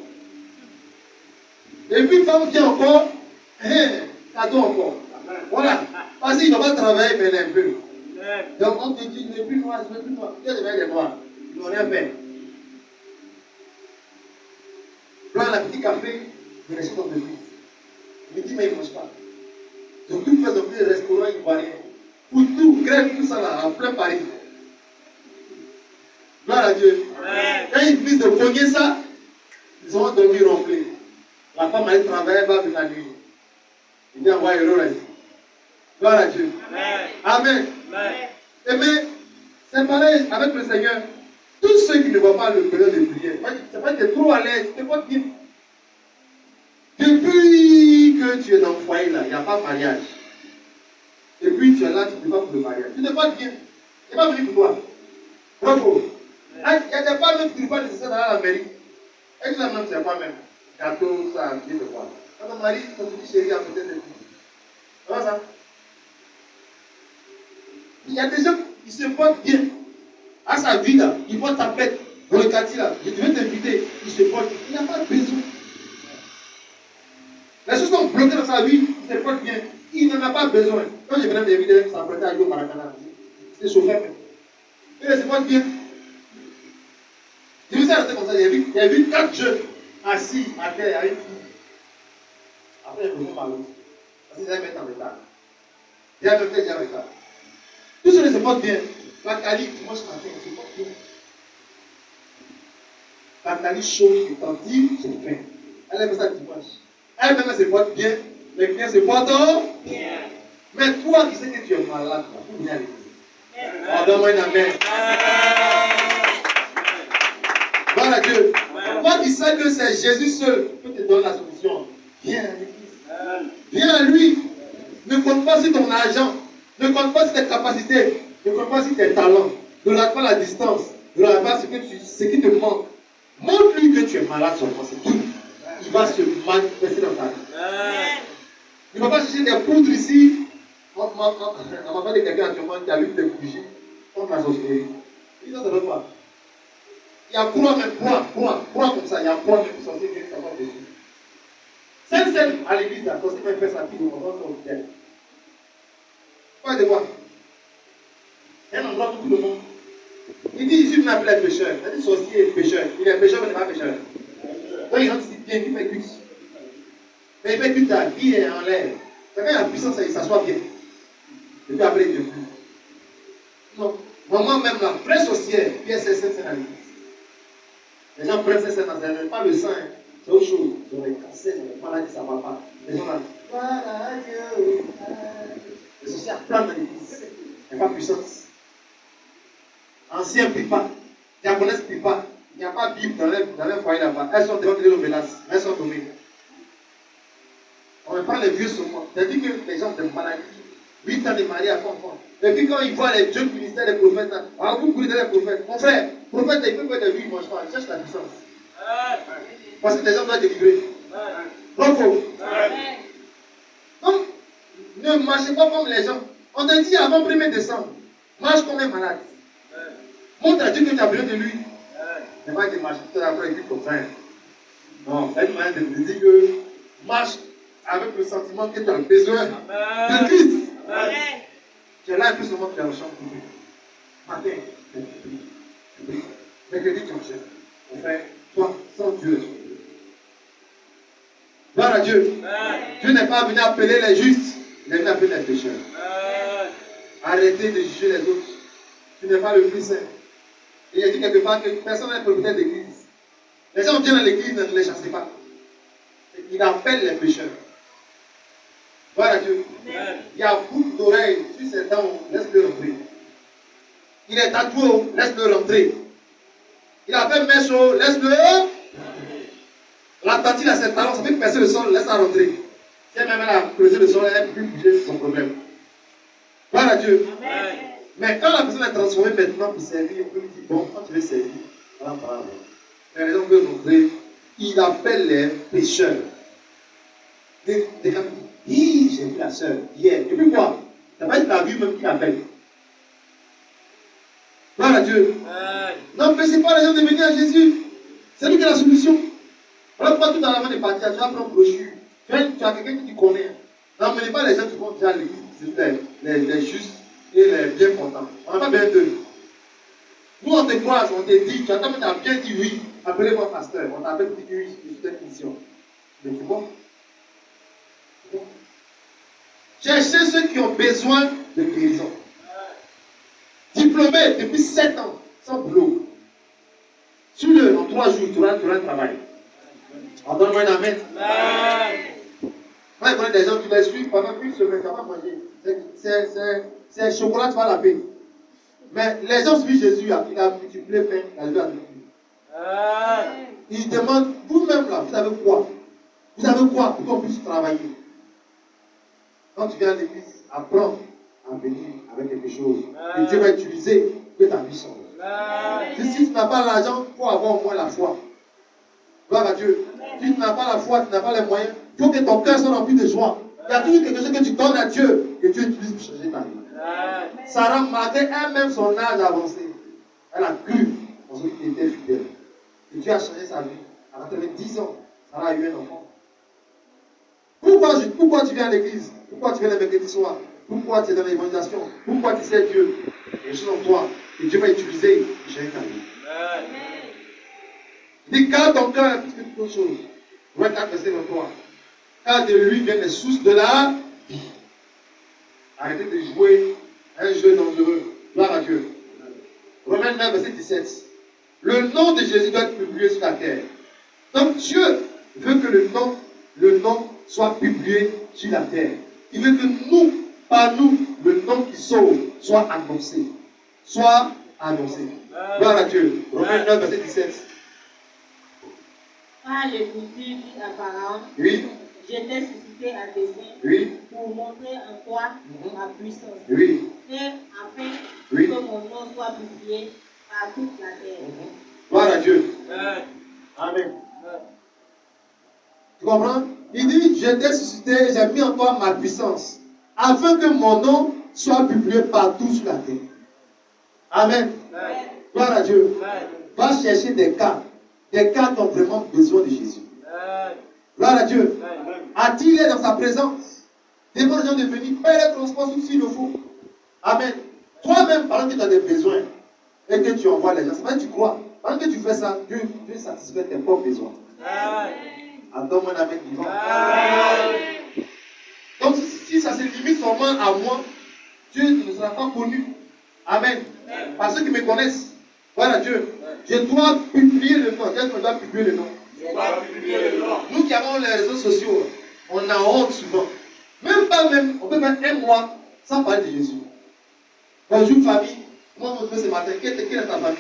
Et puis, femme vient encore, cadeau encore. Voilà. Parce qu'il ne va pas travailler, mais il est un peu. Donc, on te dit, je ne suis plus noir, je ne suis plus noir. Tu es devenu des noirs. Ils n'ont rien fait. Prends la petite café, il reste dans le lit. Il me dit, mais il ne mange pas. Donc, tout fait dans les restaurants ivoiriens. Pour tout, grève tout ça là, en plein Paris. Gloire à Dieu. Quand ils finissent de cogner ça, ils ont dormi ronflé. La femme allait travailler, va venir la nuit. Il dit envoyer le reste. Gloire à Dieu. Amen. Et mais, c'est pareil avec le Seigneur. Tous ceux qui ne voient pas le période de prière, c'est pas que tu es trop à l'aise, tu te portes bien. Depuis que tu es dans le foyer là, il n'y a pas de mariage. Et puis tu es là, tu ne peux pas pour le mariage. Tu te portes bien. Il n'est pas venu pour toi. Bravo. Il y a des femmes qui ne sont pas nécessaires dans la mairie. Et tu même, c'est quoi même? Gâteau, ça, bien de quoi. Quand ton mari, quand tu dis chérie, à côté de lui. Comment ça? Il y a des gens qui se portent bien. À sa vie là, il porte ta bête dans le quartier là. Je devais t'inviter, il se porte. Il n'a pas besoin. Les choses sont bloquées dans sa vie, il se porte bien. Il n'en a pas besoin. Quand je venais m'inviter, ça s'apprêtait à aller au Maracana. C'est chauffeur même. Il se porte bien. Je me suis arrêté comme ça, j'ai vu 4 jeunes assis à terre avec une fille. Après, j'ai besoin de parler. Parce qu'ils allaient mettre en retard. J'ai même fait déjà en retard. Tout cela se porte bien. La Cali, dimanche matin, elle se porte bien. La Cali chauffe, est attentive, c'est fait. Elle aime ça dimanche. Elle-même, elle se porte bien. Les clients se portent bien. Mais toi qui sais que tu es malade, tu peux venir à l'église. Oh, donne-moi une amen. Gloire à Dieu. Toi qui sais que c'est Jésus seul qui te donne la solution, viens à l'église. Viens à lui. Ne compte pas sur ton argent. Ne compte pas sur tes capacités. Ne compte pas sur tes talents. Ne regarde pas la distance. Ne regarde pas ce qui te manque. Montre-lui que tu es malade seulement, c'est tout. Il va se manifester dans ta vie. Il ne va pas chercher des poudres ici. On m'a parlé de quelqu'un actuellement qui a lu des bougies contre la sorcellerie. Il dit ça ne veut pas. Il y a point même, point comme ça. Il y a point même sorcier qui s'en va dessus. Celle à l'église, la sorcière même fait sa fille, on va son hôtel. Pas de quoi. Un endroit pour tout le monde. Il dit ici, vous appelez les pécheurs. Il dit sorcier et pécheur. Il est pécheur, mais il n'est pas pécheur. Donc il rentre ici bien, il fait cuisse. Mais il fait cuisse, ta vie est en l'air. C'est quand il y a la puissance, il s'assoit bien. Et puis après, il ne plus. Non. Maman même la vraie sorcière, puis elle s'est à l'église. Les gens prennent ces scènes dans un pas le sang, c'est autre chose. Ils ont les cancers, ils ont les maladies, ça ne va pas. Les gens là, voilà Dieu. Les sorcières plantent dans l'église. Il n'y a pas de puissance. Anciens ne prient pas. Diaconesses ne prient pas. Il n'y a pas de Bible dans les foyers là-bas. Elles sont devant les menaces. Elles sont nommées. On ne parle les vieux seulement. C'est-à-dire que les gens ont des maladies. 8 ans de mariés à enfants. Et puis quand ils voient les jeunes ministères des prophètes, vous courez les prophètes. Mon frère, prophète, il peut faire des vies, il ne mange pas. Il cherche la puissance. Parce que les gens doivent délivrer. Bravo. Donc, ne marchez pas comme les gens. On te dit avant 1er décembre, marche comme un malade. Montre à Dieu que tu as besoin de lui. C'est pas que marcher tout à l'heure comme ça. Non, c'est une manière de te dire que marche avec le sentiment que tu as besoin de Christ. Tu es là un peu seulement, tu es en chambre publique. Matin, tu pries. Mercredi, tu enchaînes. Mon frère, toi, sans Dieu, gloire à Dieu. Dieu n'est pas venu appeler les justes, il est venu appeler les pécheurs. Arrêtez de juger les autres. Tu n'es pas le plus saint. Il a dit quelque part que personne n'est propriétaire d'église. Les gens viennent à l'église, ne les chassez pas. Il appelle les pécheurs. Gloire à Dieu. Il y a beaucoup d'oreilles sur ses dents, laisse-le rentrer. Il est tatoué, laisse-le rentrer. Il a fait mèche, laisse-le. La tantine a ses talons, ça fait percer le sol, laisse-la rentrer. Si elle même a creusé le sol, elle ne peut plus bouger, c'est son problème. Gloire à Dieu. Amen. Mais quand la personne est transformée maintenant pour servir, on peut lui dire, bon, quand tu veux servir, voilà, voilà. Mais les gens veulent rentrer, il appelle les pécheurs. Des gens disent, j'ai vu la soeur hier. Depuis quoi? Ça va être la vue même qui l'appelle. Gloire à Dieu. N'empêchez pas les gens de venir à Jésus. C'est lui qui a la solution. Alors pas tout à l'avant de partir, tu vas prendre brochure. Tu as quelqu'un que tu connais. N'emmenez pas les gens qui vont déjà à l'église, les justes et les bien portants. On n'a pas besoin d'eux. Nous on te croise, on te dit, tu as bien dit oui, appelez-moi pasteur. On t'appelle dit oui, je suis cette mission. Mais tu vois? Cherchez ceux qui ont besoin de guérison. Diplômé depuis 7 ans, sans boulot. Suis-le en 3 jours, tu auras un travail. Donne-moi un amen. Amen. Moi, je connais des gens qui les suivent pendant une semaine, ça va manger. C'est chocolat, tu vas la payer. Mais les gens suivent Jésus, il a multiplié pain, il a levé à multiplier. Il demande, vous-même là, vous avez quoi? Vous avez quoi pour qu'on puisse travailler? Quand tu viens à l'église, apprends à venir avec quelque chose que Dieu va utiliser que ta vie change. Si tu n'as pas l'argent, il faut avoir au moins la foi. Gloire à Dieu. Si tu n'as pas la foi, tu n'as pas les moyens, il faut que ton cœur soit rempli de joie. Il y a toujours quelque chose que tu donnes à Dieu, que Dieu utilise pour changer ta vie. Sarah, malgré elle-même son âge avancé, elle a cru en celui qui était fidèle. Et Dieu a changé sa vie. À 90 ans, Sarah a eu un enfant. Pourquoi tu viens à l'église? Pourquoi tu viens le mercredi soir? Pourquoi tu es dans l'évangélisation? Pourquoi tu sais Dieu? Il y a des choses en toi que Dieu va utiliser pour changer ta vie. Il dit, garde ton cœur plus que toute autre chose. Romains 4, verset 23. Car de lui viennent les sources de la vie. Arrêtez de jouer un jeu dangereux. Gloire à Dieu. Romains 9, verset 17. Le nom de Jésus doit être publié sur la terre. Donc Dieu veut que le nom soit publié sur la terre. Il veut que nous, par nous, le nom qui sauve soit annoncé. Soit annoncé. Gloire à Dieu. Romains 9, verset 17. Par l'écriture dit à Pharaon, Oui. je t'ai suscité à dessein Oui. pour montrer en toi ma puissance. Oui. Et afin Oui. que mon nom soit publié par toute la terre. Gloire à Dieu. Amen. Tu comprends? Il dit, je t'ai suscité, j'ai mis en toi ma puissance, afin que mon nom soit publié partout sur la terre. Amen. Gloire à Dieu. Va chercher des cas qui ont vraiment besoin de Jésus. Gloire à Dieu. Attire-les dans sa présence. Demande aux gens de venir, paye les transports s'il le faut. Amen. Toi-même, pendant que tu as des besoins et que tu envoies les gens, c'est pas que tu crois. Pendant que tu fais ça, Dieu satisfait tes propres besoins. Donne-moi un amen vivant. Donc, si ça se limite seulement à moi, Dieu ne sera pas connu. Amen. Par ceux qui me connaissent, voilà Dieu. Je dois publier le nom. Quelqu'un doit publier le nom. Nous qui avons les réseaux sociaux, on a honte souvent. On peut mettre un mois sans parler de Jésus. Bonjour famille. Comment vous faites ce matin? Quelle est ta famille?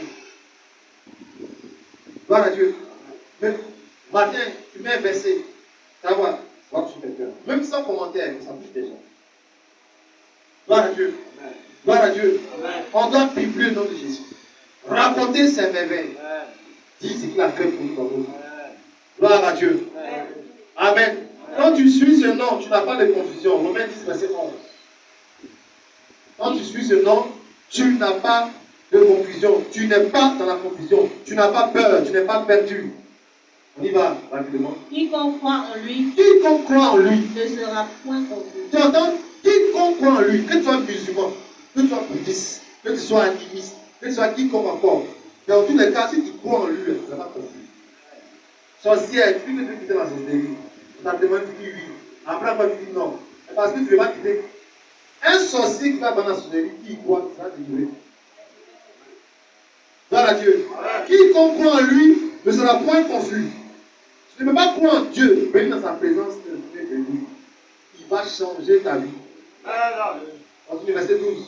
Gloire à Dieu. Mais matin, tu mets un verset. Ça va, ça va toucher quelqu'un. Même sans commentaire, ça touche des gens. Gloire à Dieu. Gloire à Dieu. On doit publier le nom de Jésus. Raconter ses merveilles. Dire ce qu'il a fait pour nous dans nos vies. Gloire à Dieu. Amen. Quand tu suis ce nom, tu n'as pas de confusion. Romains 10, verset 11. Quand tu suis ce nom, tu n'as pas de confusion. Tu n'es pas dans la confusion. Tu n'as pas peur. Tu n'es pas perdu. On y va rapidement. Quiconque croit en lui Quiconque croit en lui. ne sera point confus. Tu entends? Quiconque croit en lui, que tu sois musulman, que tu sois bouddhiste, que tu sois animiste, que tu sois quiconque encore. Dans tous les cas, si tu crois en lui, tu ne seras pas confus. Sorcière, tu peux quitter la sorcellerie. On t'a demandé, tu dis oui. Après, tu dis non. Parce que tu ne veux pas quitter. Un sorcier qui va dans la sorcellerie, qui y croit, ça va te livrer. Gloire à Dieu. Quiconque croit en lui ne sera point confus. Tu ne peux pas croire en Dieu, venir dans sa présence et de lui. Il va changer ta vie. Continue, verset 12.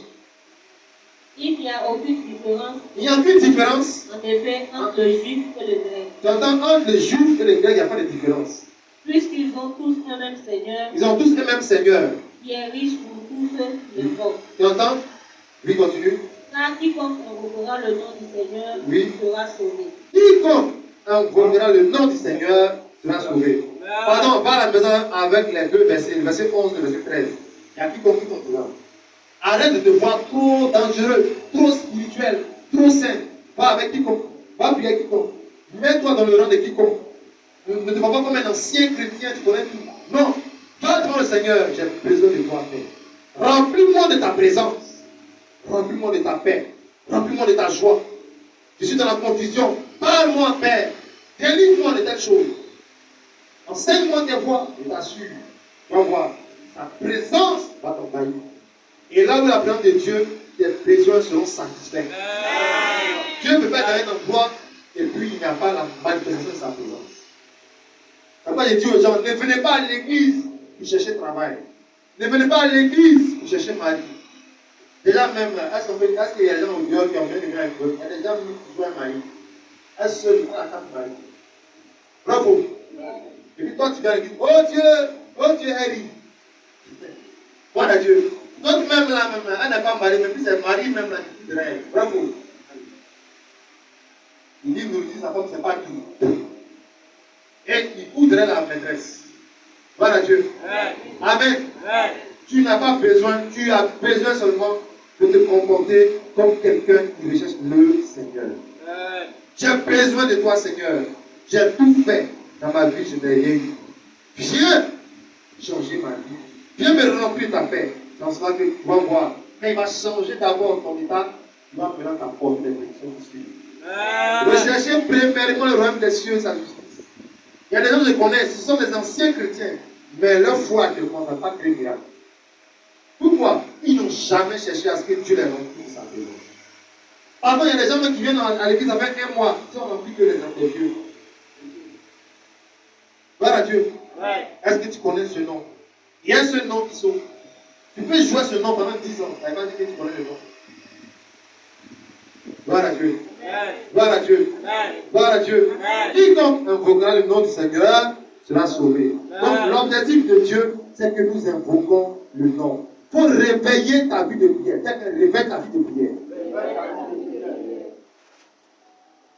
Il n'y a aucune différence. Il n'y a aucune différence. En effet, entre le juif et le grec. Tu entends, entre les juifs et les grecs, il n'y a pas de différence. Puisqu'ils ont tous un même Seigneur. Ils ont tous un même Seigneur. Qui est riche pour tous ceux qui l'invoquent. Tu entends? Oui, continue. Car quiconque invoquera le nom du Seigneur sera sauvé. Quiconque invoquera le nom du Seigneur sera sauvé. Pardon, on va à la maison avec les deux versets, le verset 11 et le verset 13. Il y a quiconque qui comprendra. Arrête de te voir trop dangereux, trop spirituel, trop saint. Va avec quiconque. Va prier avec quiconque. Mets-toi dans le rang de quiconque. Ne te vois pas comme un ancien chrétien, tu connais tout. Non. Va devant le Seigneur, j'ai besoin de toi, Père. Remplis-moi de ta présence. Remplis-moi de ta paix. Remplis-moi de ta joie. Je suis dans la confusion. Parle-moi, Père. Délivre-moi de telles choses. Enseigne-moi tes voies. Je t'assure. Tu vas voir. Sa présence va t'envahir. Et là où la présence de Dieu, tes besoins seront satisfaits. Dieu ne peut pas être dans une boîte et puis il n'y a pas la manifestation de sa présence. Après, j'ai dit aux gens, ne venez pas à l'église pour chercher travail. Ne venez pas à l'église pour chercher mari. Déjà même, est-ce qu'il y a des gens au dehors qui ont bien avec eux? Il y a des gens qui jouent un mari. Elle seule, elle attend le mari. Bravo. Et puis toi, tu viens à l'église. Oh Dieu, Harry. Voilà Dieu. Donc même là, elle n'est pas mariée, mais puis c'est mari même là qui dit de elle. Bravo. Il dit, nous dit sa femme, c'est pas tout. Et il voudrait la maîtresse. Voilà Dieu. Amen. Tu n'as pas besoin, tu as besoin seulement de te comporter comme quelqu'un qui recherche le Seigneur. J'ai besoin de toi, Seigneur. J'ai tout fait dans ma vie, je n'ai rien eu. Viens changer ma vie. Viens me remplir ta paix. Dans ce que tu vas voir. Mais il va changer d'abord ton état. Il va maintenant t'apporter les bénédictions qui suivent. Recherchez premièrement le royaume des cieux et sa justice. Il y a des gens que je connais, ce sont des anciens chrétiens, mais leur foi ne commence pas à créer miracle. Pourquoi? Ils n'ont jamais cherché à ce que Dieu les remplisse sa présence. Parfois, il y a des gens qui viennent à l'église avec un mois, qui ont rempli que les hommes de Dieu. Gloire à Dieu. Est-ce que tu connais ce nom? Il y a ce nom qui sauve. Tu peux jouer ce nom pendant 10 ans, ça ne veut pas dire que tu connais le nom. Gloire à Dieu. Gloire à Dieu. Gloire à Dieu. Quiconque invoquera le nom du Seigneur sera sauvé. Donc l'objectif de Dieu, c'est que nous invoquons le nom. Il faut réveiller ta vie de prière. Réveille ta vie de prière.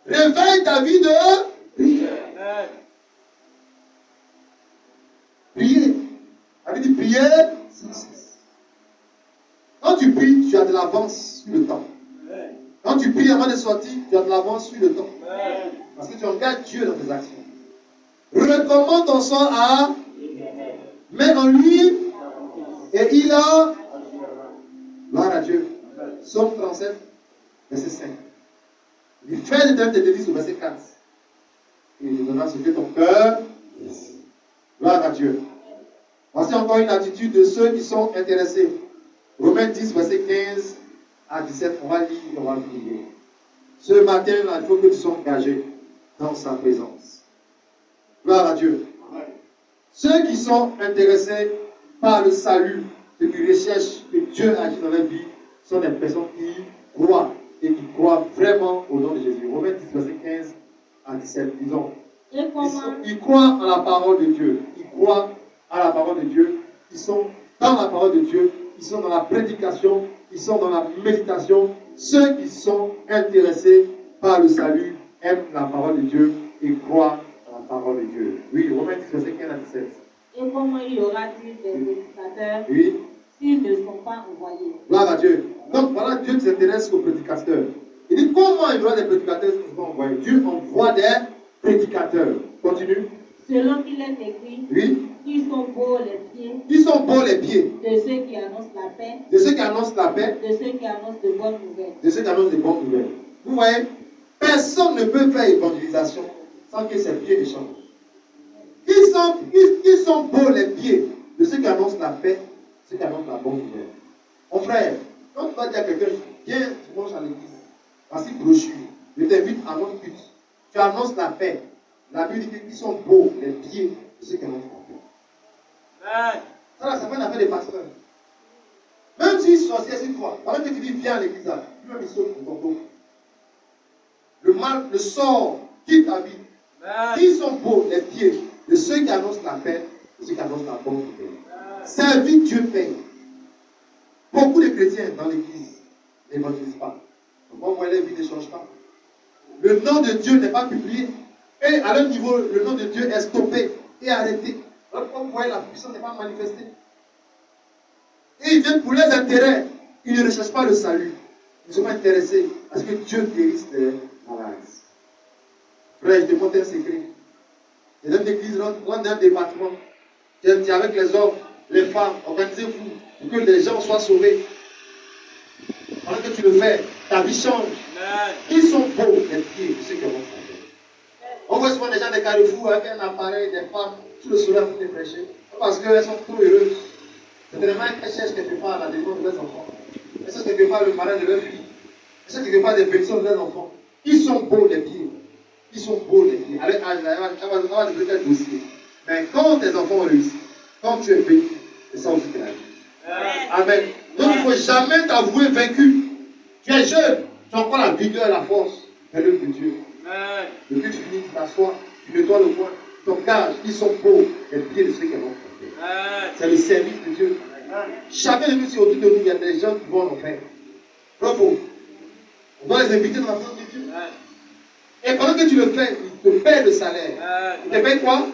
Réveille ta vie de prière. Prier. Ça veut dire prier sans cesse. Quand tu pries, tu as de l'avance sur le temps. Quand tu pries avant de sortir, tu as de l'avance sur le temps. Parce que tu engages Dieu dans tes actions. Recommande ton sang à. Mets en lui. Et il a. Gloire à Dieu. Psaume 37, verset 5. Il fait de tes délices au verset 4. Et il donnera ce que ton cœur. Gloire à Dieu. Voici encore une attitude de ceux qui sont intéressés. Romains 10, verset 15 à 17. On va lire, on va prier. Ce matin, là, il faut que tu sois engagé dans sa présence. Gloire à Dieu. Ceux qui sont intéressés par le salut, ceux qui recherchent que Dieu agit dans leur vie, sont des personnes qui croient et qui croient vraiment au nom de Jésus. Romains 10, verset 15 à 17. Disons. Ils croient en la parole de Dieu. Ils croient à la parole de Dieu. Ils sont dans la parole de Dieu. Ils sont dans la prédication. Ils sont dans la méditation. Ceux qui sont intéressés par le salut aiment la parole de Dieu et croient à la parole de Dieu. Oui, Romains 10, verset 15 à 17. Et comment il y aura-t-il des prédicateurs s'ils ne sont pas envoyés? Gloire à Dieu. Donc voilà, Dieu s'intéresse aux prédicateurs. Il dit comment il y aura des prédicateurs s'ils ne sont pas envoyés? Dieu envoie des prédicateurs. Continue. Selon qu'il est écrit, ils sont beaux les pieds. Ils sont beaux les pieds. De ceux qui annoncent la paix. De ceux qui annoncent la paix. De ceux qui annoncent de bonnes nouvelles. De ceux qui annoncent de bonnes nouvelles. Vous voyez, personne ne peut faire évangélisation sans que ses pieds ne changent. Ils sont beaux les pieds de ceux qui annoncent la paix, ceux qui annoncent la bonne nouvelle. Mon frère, quand tu vas dire à quelqu'un, viens dimanche à l'église, voici brochure, je t'invite à mon culte. Tu annonces la paix. La Bible dit qu'ils sont beaux les pieds de ceux qui annoncent la paix. Ça là, c'est pas une affaire de pasteur. Même si sorcier sur toi, pendant que tu dis viens à l'église, lui-même il saute pour ton dos. Le mal, le sort quitte ta vie. Ils sont beaux les pieds de ceux qui annoncent la paix, de ceux qui annoncent la bonne nouvelle. Servir Dieu paye. Beaucoup de chrétiens dans l'église n'évangélisent pas. Pourquoi moi, les vies ne changent pas? Le nom de Dieu n'est pas publié. Et à leur niveau, le nom de Dieu est stoppé et arrêté. Alors, comme vous voyez, la puissance n'est pas manifestée. Et ils viennent pour leurs intérêts. Ils ne recherchent pas le salut. Ils sont intéressés à ce que Dieu guérisse les malades. Frère, je te montre un secret. Les hommes d'église rentrent dans un département. Tu es avec les hommes, les femmes, organisez-vous pour que les gens soient sauvés. Pendant que tu le fais, ta vie change. Ils sont beaux, les pieds, ceux qui ont fait. On voit souvent des gens des carrefours avec un appareil, des femmes, tout le soleil pour les prêcher. Parce qu'elles sont trop heureuses. Certainement, elles cherchent quelque part la défense de leurs enfants. Elles cherchent quelque part le malheur de leurs filles. Elles cherchent quelque part des bénédictions de leurs enfants. Ils sont beaux, les pieds. Ils sont beaux, les pieds. Avec âge, elle va développer un dossier. Mais quand tes enfants ont réussi, quand tu es béni, c'est ça aussi que la vie. Amen. Donc il ne faut jamais t'avouer vaincu. Tu es jeune, tu as encore la vigueur et la force de l'œuvre de Dieu. Depuis que tu finis, tu t'assois, tu nettoies le coin, tu t'engages, ils sont beaux, les pieds de ceux qui vont faire. C'est le service de Dieu. Chacun de nous, si autour de nous, il y a des gens qui vont en faire. Bravo. On doit les inviter dans la présence de Dieu. Et pendant que tu le fais, il te paie le salaire. Il te paie quoi?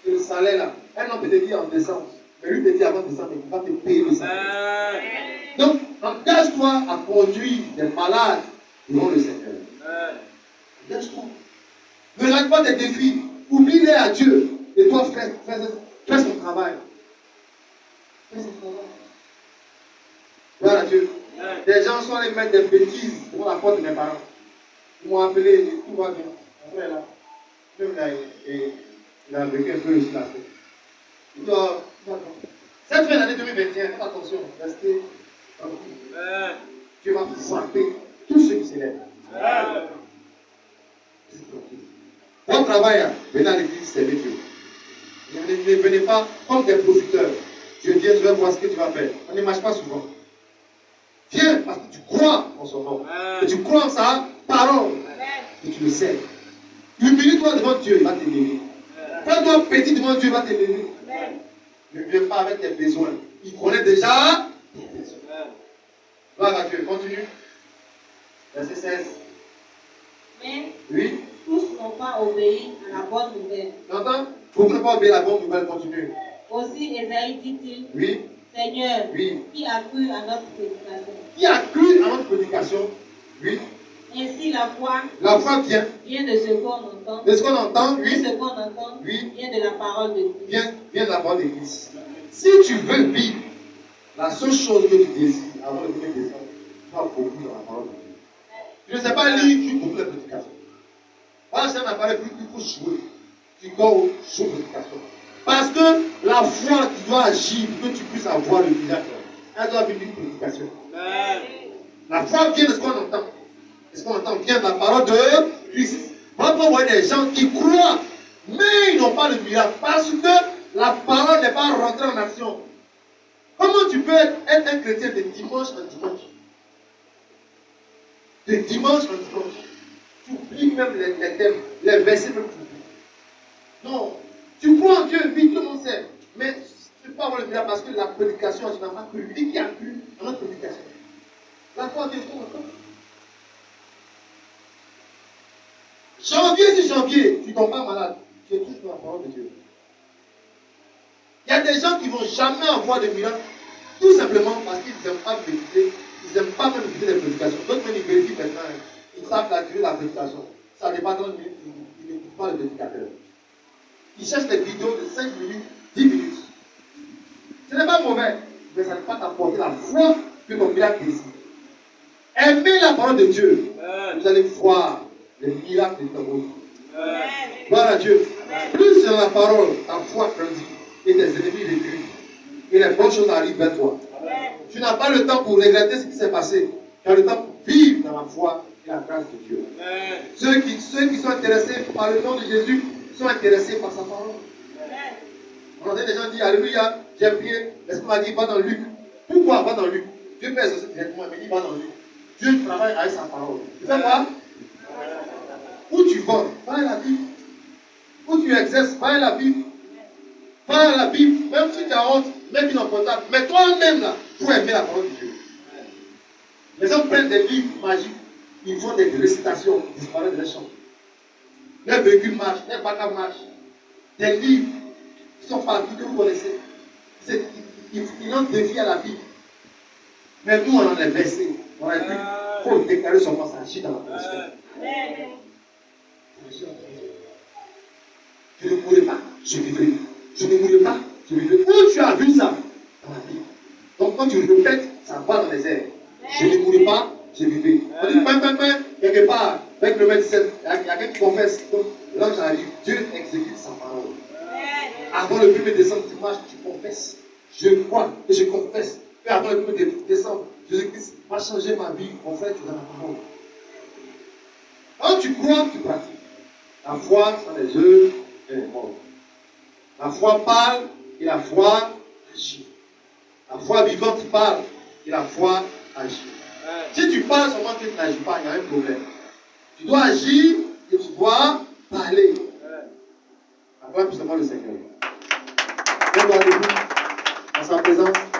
Le salaire là. Un homme peut te dire en décembre. Mais lui te dit avant décembre, il va te payer le salaire. Donc, engage-toi à conduire des malades devant le Seigneur. Engage-toi. Ne rate pas tes défis. Oublie-les à Dieu. Et toi, fais son travail. Fais son travail. Gloire à Dieu. Des gens sont allés mettre des bêtises devant la porte de mes parents. Ils m'ont appelé, tout va bien. Après là, même là, il a vécu un peu aussi la fête. Il dit, oh, cette fin d'année 2021, faites attention, restez tranquille. Dieu va frapper tous ceux qui s'élèvent. Bon travail, venez à l'église, servez Dieu. Ne venez pas comme des profiteurs. Je viens, je vais voir ce que tu vas faire. On ne marche pas souvent. Viens parce que tu crois en son nom. Et tu crois en sa parole. Et tu le sais. Humilie-toi devant Dieu, il va t'élever. Fais-toi petit devant Dieu, il va t'élever. Ne viens pas avec tes besoins. Il connaît déjà tes besoins. Gloire à Dieu. Continue. Verset 16. Mais oui. Tous n'ont pas obéi à la bonne nouvelle. Tu entends? Vous ne pas obéir à la bonne nouvelle. Continue. Aussi Ésaïe dit-il, oui. Seigneur, oui. Qui a cru à notre prédication? Qui a cru à notre prédication? Oui. Ainsi la foi vient de ce qu'on entend. De ce qu'on entend, oui. De ce qu'on entend, oui. Vient de la parole de Christ. Vient de la parole de Christ. Si tu veux vivre la seule chose que tu désires avant le 1er décembre, tu vas beaucoup dans la parole de Dieu. Tu ne sais pas lire, tu beaucoup la prédication. Voilà, c'est un appareil plus qu'il faut jouer. Tu dois jouer prédication. Parce que la foi qui doit agir pour que tu puisses avoir le miracle, elle doit venir d'une prédication. La foi vient de ce qu'on entend. Et ce qu'on entend vient de la parole de Christ. On va voir des gens qui croient, mais ils n'ont pas le miracle. Parce que la parole n'est pas rentrée en action. Comment tu peux être un chrétien de dimanche en dimanche? De dimanche en dimanche. Tu oublies même les thèmes, les versets même tu oublies. Non. Tu crois en Dieu, oui, tout le monde sait. Mais tu ne peux pas avoir le miracle parce que la prédication, tu n'as pas cru. Dis qui a cru à notre prédication. La foi vient de ton. Janvier, sur janvier, tu ne tombes pas malade. Tu es toujours dans la parole de Dieu. Il y a des gens qui ne vont jamais avoir de miracle, tout simplement parce qu'ils n'aiment pas méditer, ils n'aiment pas même écouter les prédications. D'autres même ils vérifient maintenant, ils savent la durée de la prédication. Ça dépend de minutes, ils n'écoutent pas le prédicateur. Ils cherchent des vidéos de 5 minutes, 10 minutes. Ce n'est pas mauvais, mais ça ne va pas t'apporter la foi que ton miracle désire. Aimez la parole de Dieu. Vous allez voir les miracles de ta vie. Gloire à Dieu. Plus sur la parole, ta foi grandit et tes ennemis réduits. Et les bonnes choses arrivent vers toi. Tu n'as pas le temps pour regretter ce qui s'est passé. Tu as le temps pour vivre dans la foi et la grâce de Dieu. Ceux qui sont intéressés par le nom de Jésus sont intéressés par sa parole. On entend des gens dire Alléluia, j'ai prié. L'Esprit m'a dit va dans Luc. Pourquoi va dans Luc? Dieu peut exaucer directement, mais il va dans Luc. Dieu travaille avec sa parole. Tu fais quoi? Où tu vas, va à la Bible. Où tu exerces, va à la Bible. Va à la Bible, même si tu as honte, mets une en portable. Mais toi-même là, pour aimer la parole de Dieu. Les gens prennent des livres magiques, ils font des récitations, ils disparaissent de les champs. Les véhicules marchent, les bagages marchent. Des livres qui sont partout, que vous connaissez. Ils ont défié à la Bible. Mais nous, on en est versé. On a dit, il faut déclarer son mot, ça agit dans la atmosphère. Je ne mourrai pas, je vivrai. Je ne mourrai pas, je vivrai. Où tu as vu ça? Dans la Bible. Donc quand tu répètes, ça va dans les airs. Je ne mourrai pas, je vivrai. On dit, quelque part, avec le médecin, il y a quelqu'un qui confesse. Donc, l'ange arrive, Dieu exécute sa parole. Avant le 1er décembre, tu marches, tu confesses. Je crois et je confesse. Et avant le 1er décembre, Jésus-Christ va changer ma vie. Mon frère, tu es dans la parole. Quand tu crois, tu pratiques. La foi sans les œuvs, elle est morte. La foi parle et la foi agit. La foi vivante parle et la foi agit. Si tu parles seulement que tu n'agis pas, il y a un problème. Tu dois agir et tu dois parler. Acclame puissamment le Seigneur. On doit debout en sa présence.